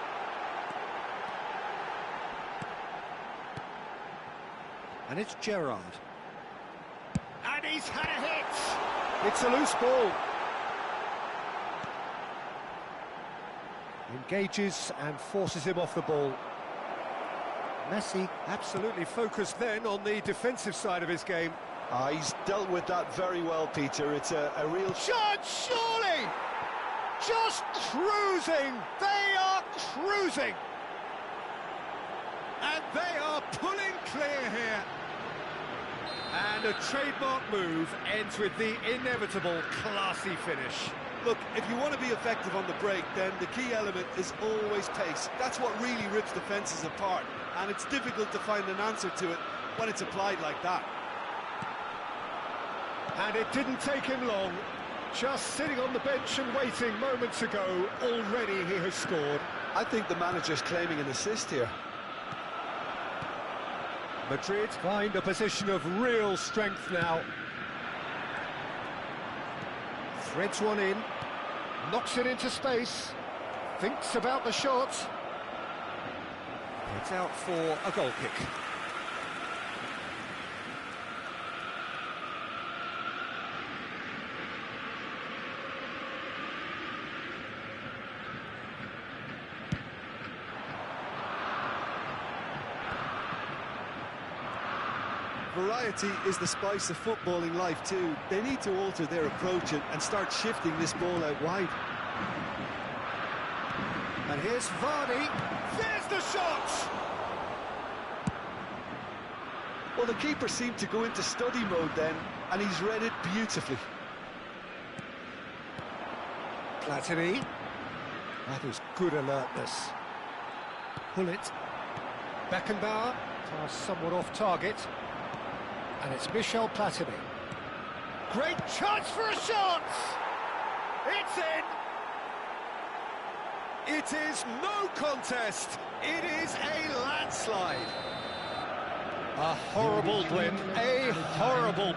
And it's Gerrard. And he's had a hit. It's a loose ball. Engages and forces him off the ball. Messi absolutely focused then on the defensive side of his game. He's dealt with that very well, Peter. It's a real Shot, surely! Just cruising! They are cruising! And they are pulling clear here. And a trademark move ends with the inevitable classy finish. Look, if you want to be effective on the break, then the key element is always pace. That's what really rips defences apart, and it's difficult to find an answer to it when it's applied like that. And it didn't take him long. Just sitting on the bench and waiting moments ago, already he has scored. I think the manager's claiming an assist here. Madrid find a position of real strength now. Threads one in, knocks it into space, thinks about the shot. It's out for a goal kick. variety is the spice of footballing life too. They need to alter their approach and start shifting this ball out wide. And here's Vardy. There's the shot! Well, the keeper seemed to go into study mode then, and he's read it beautifully. Platini. That is good alertness. Pull it. Beckenbauer. Pass somewhat off target. And it's Michel Platini. Great chance for a shot! It's in! It is no contest. It is a landslide. A horrible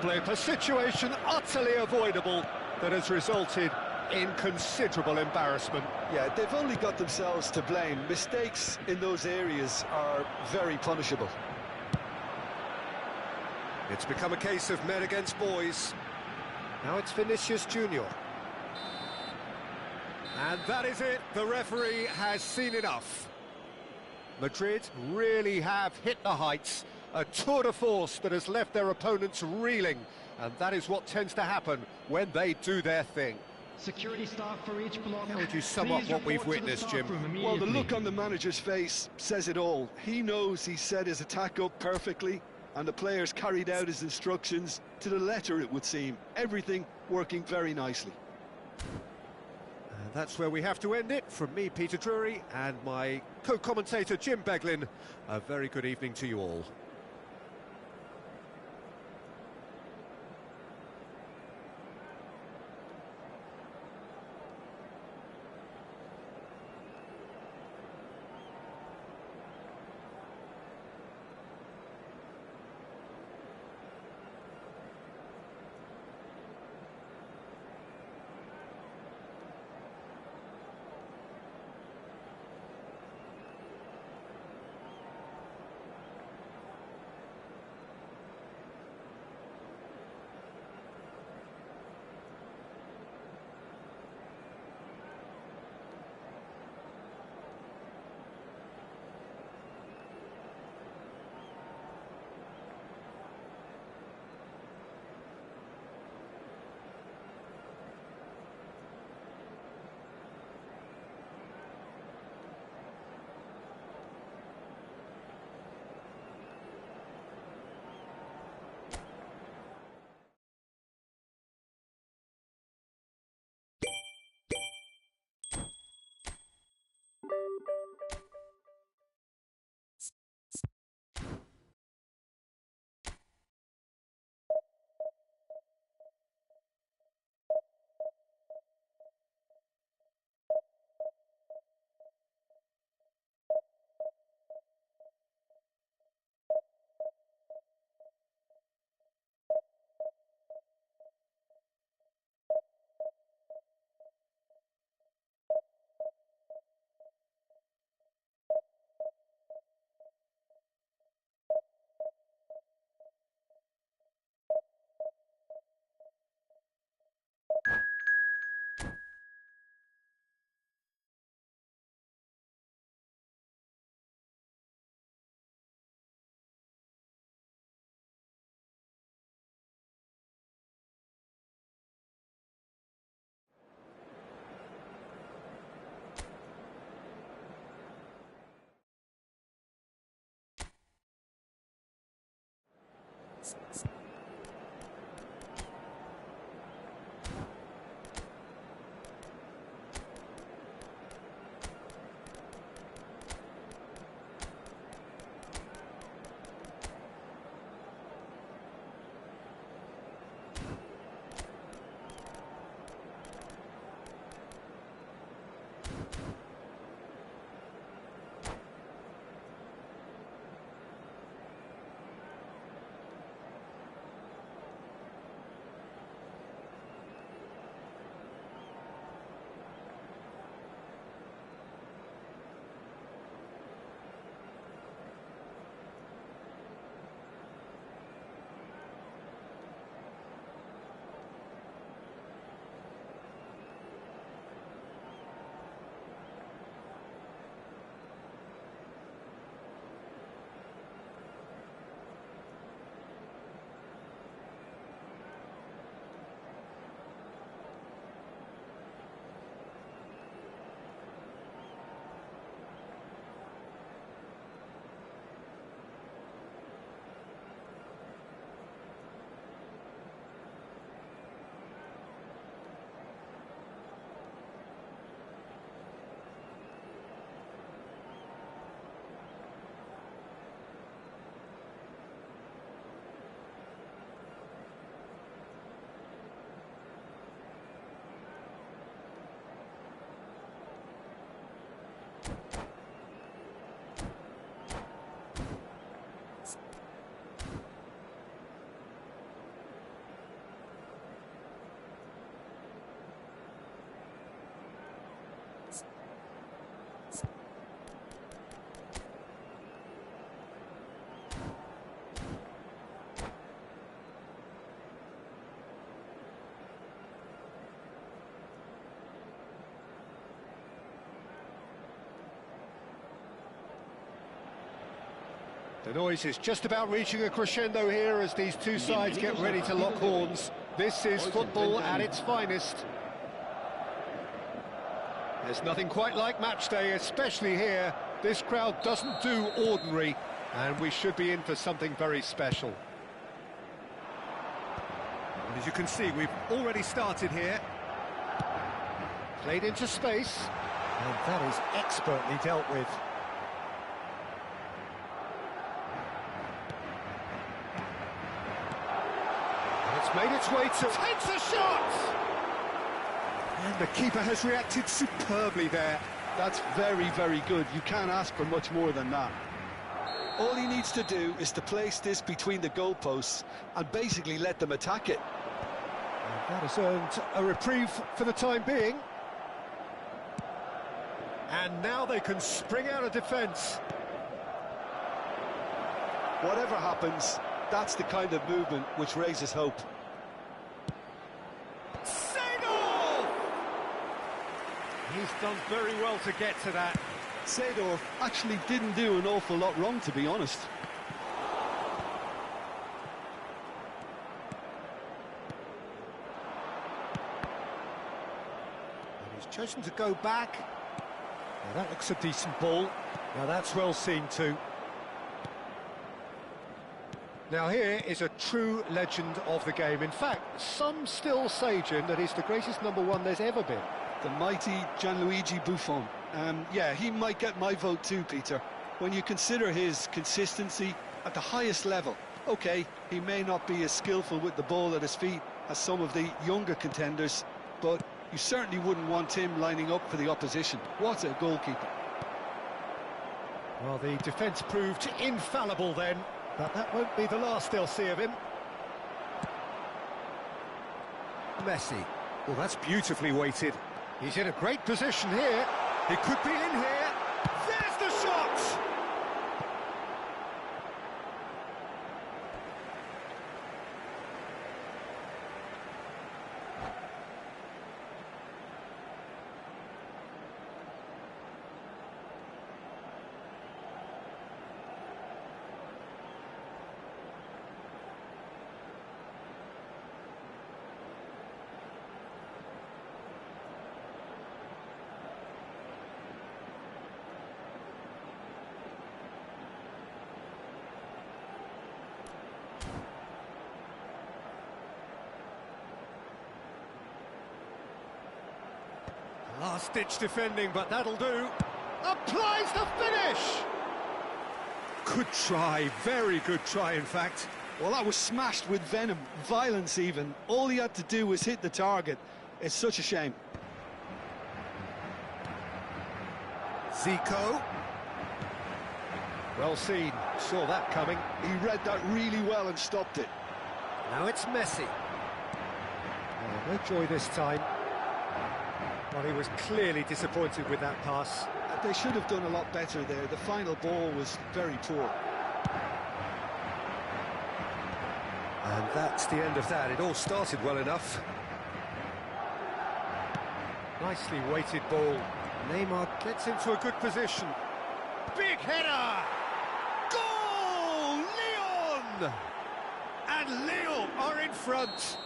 blip, a situation utterly avoidable that has resulted in considerable embarrassment. Yeah, they've only got themselves to blame. Mistakes in those areas are very punishable. It's become a case of men against boys. Now it's Vinicius Junior. And that is it. The referee has seen enough. Madrid really have hit the heights. A tour de force that has left their opponents reeling. And that is what tends to happen when they do their thing. Security staff for each block. How would you sum up what we've witnessed, Jim? Well, the look on the manager's face says it all. He knows he set his attack up perfectly, and the players carried out his instructions to the letter, it would seem. Everything working very nicely. And that's where we have to end it. From me, Peter Drury, and my co-commentator, Jim Beglin. A very good evening to you all. The noise is just about reaching a crescendo here as these two sides get ready to lock horns. This is football at its finest. There's nothing quite like match day, especially here. This crowd doesn't do ordinary, and we should be in for something very special. And as you can see, we've already started here. Played into space, and that is expertly dealt with. And it's made its way to... Takes a shot! And the keeper has reacted superbly there. That's very, very good. You can't ask for much more than that. All he needs to do is to place this between the goalposts and basically let them attack it. And that has earned a reprieve for the time being. And now they can spring out of defence. Whatever happens, that's the kind of movement which raises hope. He's done very well to get to that. Seedorf actually didn't do an awful lot wrong, to be honest. And he's chosen to go back. Now that looks a decent ball. Now that's well seen too. Now here is a true legend of the game. In fact, some still say, Jim, that he's the greatest #1 there's ever been. The mighty Gianluigi Buffon. Yeah, he might get my vote too, Peter. When you consider his consistency at the highest level. Okay, he may not be as skillful with the ball at his feet as some of the younger contenders, but you certainly wouldn't want him lining up for the opposition. What a goalkeeper. Well, the defence proved infallible then, but that won't be the last they'll see of him. Messi. Well, that's beautifully weighted. He's in a great position here. He could be in here. There's the shot! Last-ditch defending, but that'll do. Applies the finish! Good try, very good try, in fact. Well, that was smashed with venom, violence even. All he had to do was hit the target. It's such a shame. Zico. Well seen, saw that coming. He read that really well and stopped it. Now it's Messi. Oh, no joy this time. Well, he was clearly disappointed with that pass. They should have done a lot better there. The final ball was very poor. And that's the end of that. It all started well enough. Nicely weighted ball. Neymar gets into a good position. Big header! Goal! Lyon! And Lyon are in front.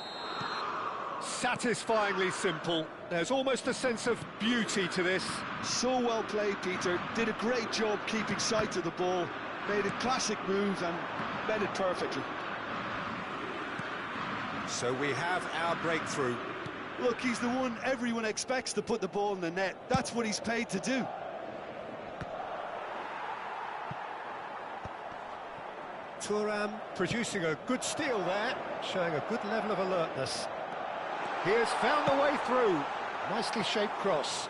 Satisfyingly simple. There's almost a sense of beauty to this. So well played, Peter. Did a great job keeping sight of the ball. Made a classic move and made it perfectly. So we have our breakthrough. Look, he's the one everyone expects to put the ball in the net. That's what he's paid to do. Thuram producing a good steal there, showing a good level of alertness. He has found the way through. Nicely shaped cross.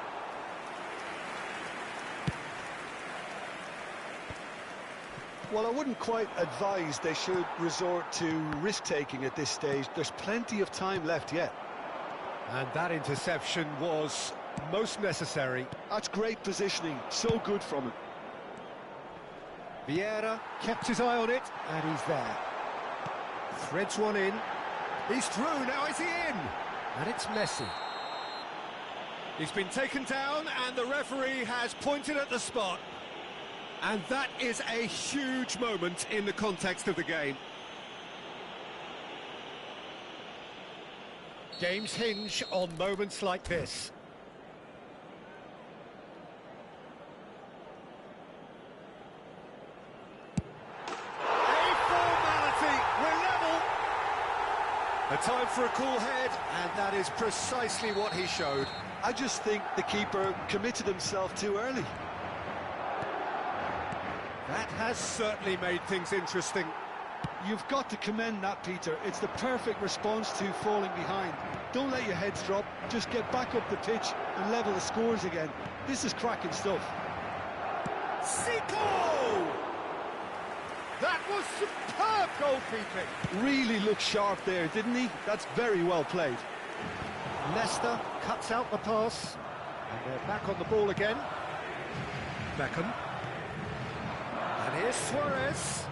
Well, I wouldn't quite advise they should resort to risk-taking at this stage. There's plenty of time left yet. And that interception was most necessary. That's great positioning. So good from him. Vieira kept his eye on it, and he's there. Threads one in. He's through, now is he in? And it's Messi. He's been taken down, and the referee has pointed at the spot. And that is a huge moment in the context of the game. Games hinge on moments like this. A formality, we're level. A time for a cool head, and that is precisely what he showed. I just think the keeper committed himself too early. That has certainly made things interesting. You've got to commend that, Peter. It's the perfect response to falling behind. Don't let your heads drop, just get back up the pitch and level the scores again. This is cracking stuff. Zico! That was superb goalkeeping. Really looked sharp there, didn't he? That's very well played. Leicester cuts out the pass, and they're back on the ball again. Beckham. And here's Suarez.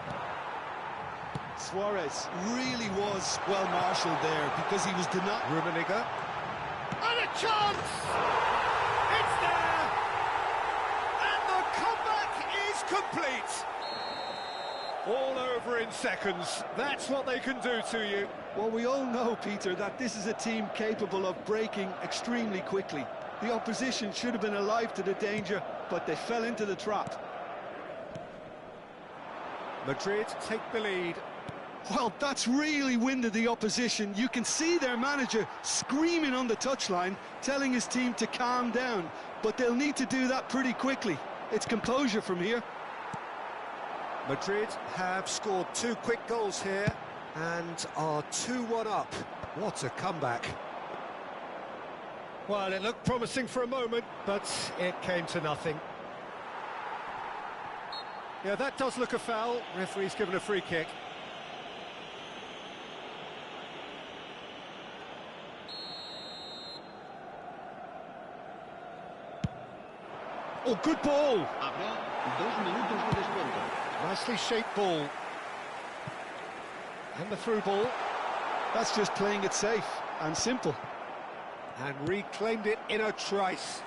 Suarez really was well marshalled there because he was denied. Rummenigge. And a chance! It's there! And the comeback is complete! All over in seconds. That's what they can do to you. Well, we all know, Peter, that this is a team capable of breaking extremely quickly. The opposition should have been alive to the danger, but they fell into the trap. Madrid take the lead. Well, that's really winded the opposition. You can see their manager screaming on the touchline, telling his team to calm down. But they'll need to do that pretty quickly. It's composure from here. Madrid have scored 2 quick goals here and are 2-1 up. What a comeback. Well, it looked promising for a moment, but it came to nothing. Yeah, that does look a foul. Referee's given a free kick. Oh, good ball! Nicely shaped ball. And the through ball. That's just playing it safe and simple. And reclaimed it in a trice.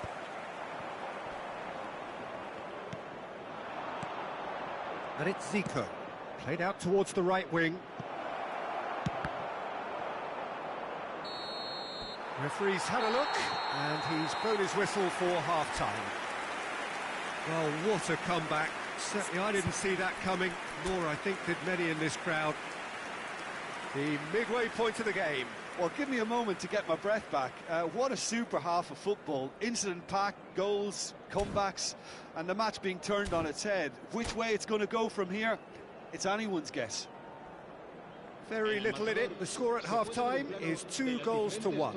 And it's Zico. Played out towards the right wing. Referee's had a look, and he's blown his whistle for half-time. Well, what a comeback. Certainly I didn't see that coming, nor I think did many in this crowd. The midway point of the game. Well, give me a moment to get my breath back. What a super half of football. Incident-packed, goals, comebacks, and the match being turned on its head. Which way it's going to go from here, it's anyone's guess. Very little in it. The score at half-time is 2-1.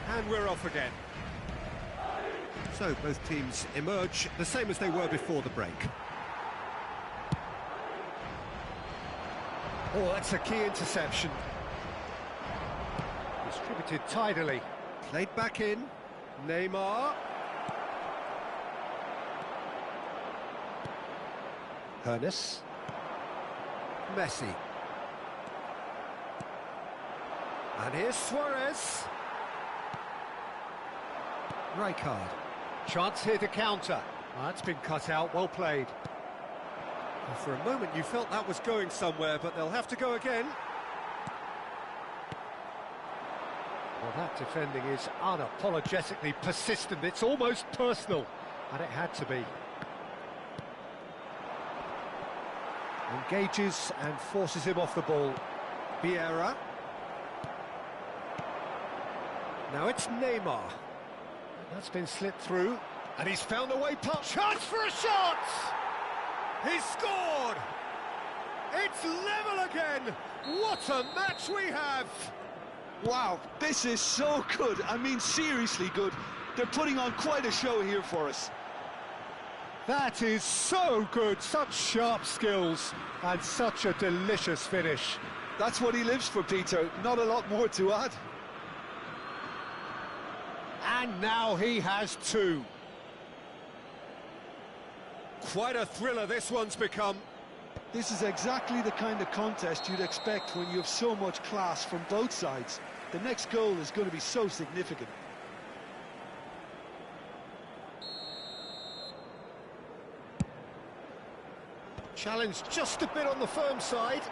And we're off again. So both teams emerge the same as they were before the break. Oh, that's a key interception. Distributed tidily. Played back in. Neymar. Hernes. Messi. And here's Suarez. Rijkaard. Chance here to counter. That's been cut out, well played. Well, for a moment you felt that was going somewhere, but they'll have to go again. Well, that defending is unapologetically persistent. It's almost personal, and it had to be. Engages and forces him off the ball. Vieira. Now it's Neymar. That's been slipped through, and he's found a way past. Chance for a shot! He's scored! It's level again! What a match we have! Wow, this is so good. I mean, seriously good. They're putting on quite a show here for us. That is so good. Such sharp skills and such a delicious finish. That's what he lives for, Peter. Not a lot more to add. And now he has two. Quite a thriller this one's become. This is exactly the kind of contest you'd expect when you have so much class from both sides. The next goal is going to be so significant. Challenged just a bit on the firm side.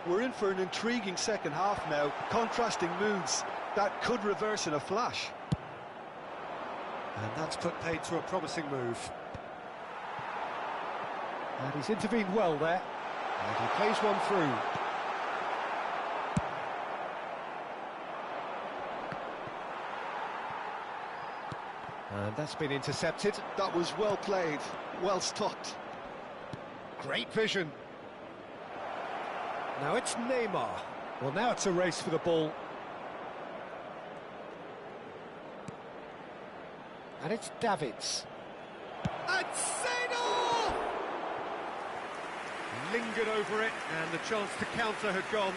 We're in for an intriguing second half now. Contrasting moods that could reverse in a flash. And that's put paid to a promising move. And he's intervened well there. And he plays one through. And that's been intercepted. That was well played, well stopped. Great vision. Now it's Neymar. Well, now it's a race for the ball. And it's Davids. And Zeno! Lingered over it, and the chance to counter had gone.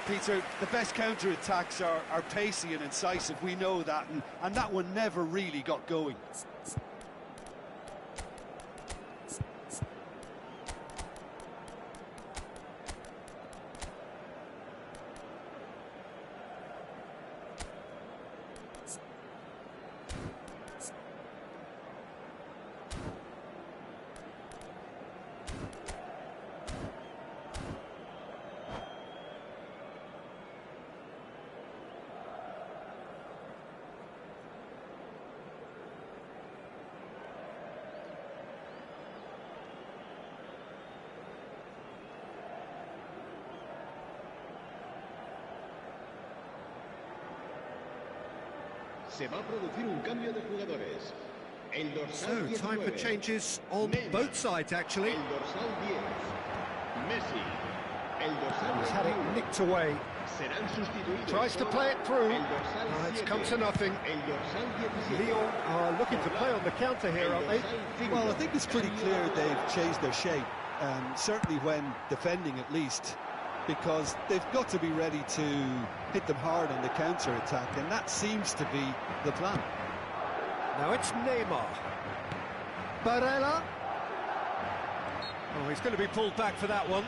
Peter, the best counter-attacks are pacey and incisive, we know that, and that one never really got going. Se va a producir un cambio de jugadores. El dorsal 19. So, time for changes on both sides, actually. El dorsal 10. Messi. El dorsal He's had it 21. nicked away. Serán sustituidos. Tries to play it through. El dorsal It's 7. come to nothing. El dorsal 17. Lyon are looking to play on the counter here, aren't they? Well, I think it's pretty clear they've changed their shape, certainly when defending at least, because they've got to be ready to hit them hard on the counter-attack, and that seems to be the plan. Now it's Neymar. Barella. Oh, he's going to be pulled back for that one.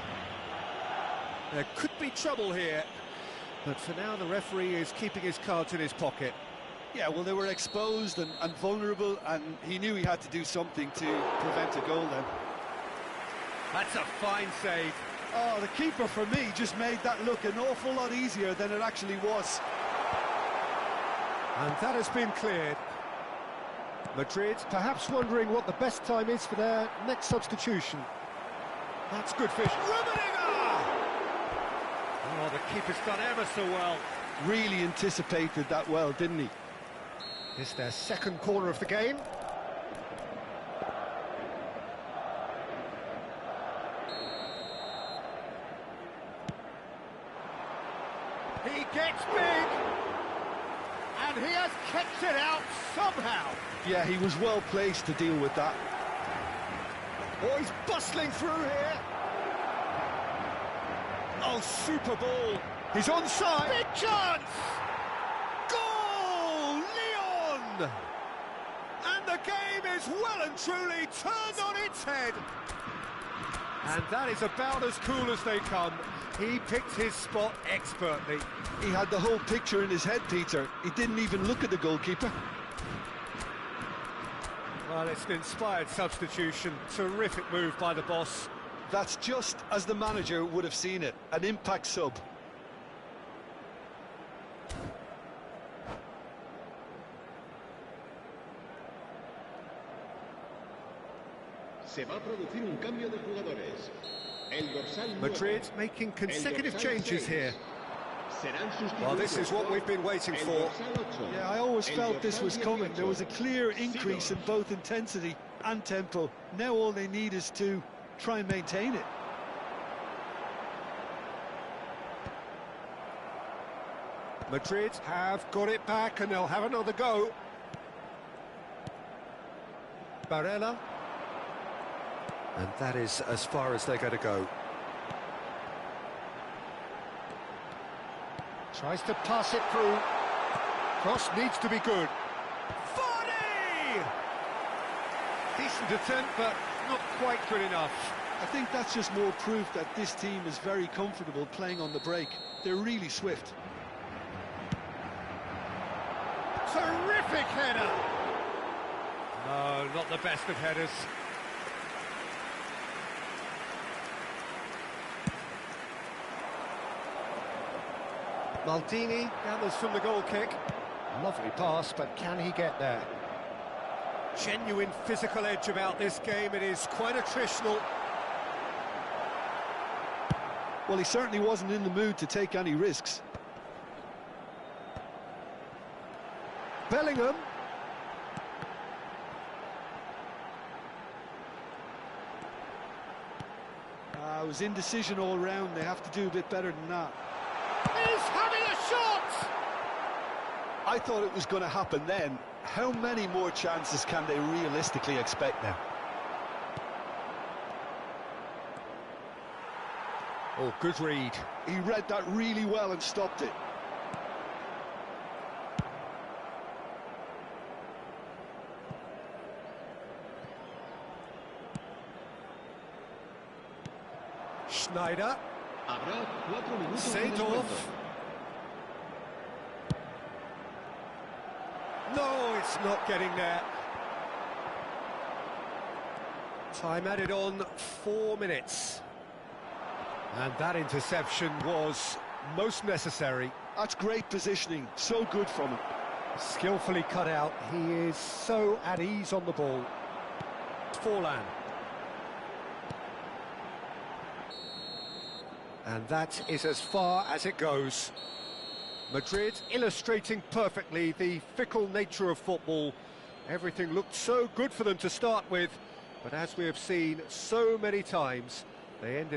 There could be trouble here, but for now the referee is keeping his cards in his pocket. Yeah, well, they were exposed and vulnerable, and he knew he had to do something to prevent a goal then. That's a fine save. Oh, the keeper, for me, just made that look an awful lot easier than it actually was. And that has been cleared. Madrid perhaps wondering what the best time is for their next substitution. That's good vision. Oh, the keeper's done ever so well. Really anticipated that well, didn't he? It's their second corner of the game. He gets big, and he has kept it out somehow. Yeah, he was well placed to deal with that. Oh, he's bustling through here. Oh, super ball. He's onside. Big chance. Goal, Lyon! And the game is well and truly turned on its head. And that is about as cool as they come. He picked his spot expertly. He had the whole picture in his head, Peter. He didn't even look at the goalkeeper. Well, it's an inspired substitution. Terrific move by the boss. That's just as the manager would have seen it. An impact sub. Se va a producir un cambio de jugadores. El dorsal 9. Madrid making consecutive changes here. Serán sustituidos. Well, this is what we've been waiting for. Yeah, I always felt this was coming. There was a clear increase in both intensity and tempo. Now all they need is to try and maintain it. Madrid have got it back and they'll have another go. Barella. And that is as far as they're going to go. Tries to pass it through. Cross needs to be good. Decent attempt, but not quite good enough. I think that's just more proof that this team is very comfortable playing on the break. They're really swift. Terrific header! No, not the best of headers. Maldini gathers from the goal kick. Lovely pass, but can he get there? Genuine physical edge about this game. It is quite attritional. Well, he certainly wasn't in the mood to take any risks. Bellingham. It was indecision all round. They have to do a bit better than that. He's having a shot! I thought it was going to happen then. How many more chances can they realistically expect now? Oh, good read. He read that really well and stopped it. Schneider. Avrà 4 minuti di Seedorf. descuento. No, it's not getting there. Time added on 4 minutes. And that interception was most necessary. That's great positioning. So good from him. Skillfully cut out. He is so at ease on the ball. Forlan. And that is as far as it goes. Madrid illustrating perfectly the fickle nature of football. Everything looked so good for them to start with, but as we have seen so many times, they ended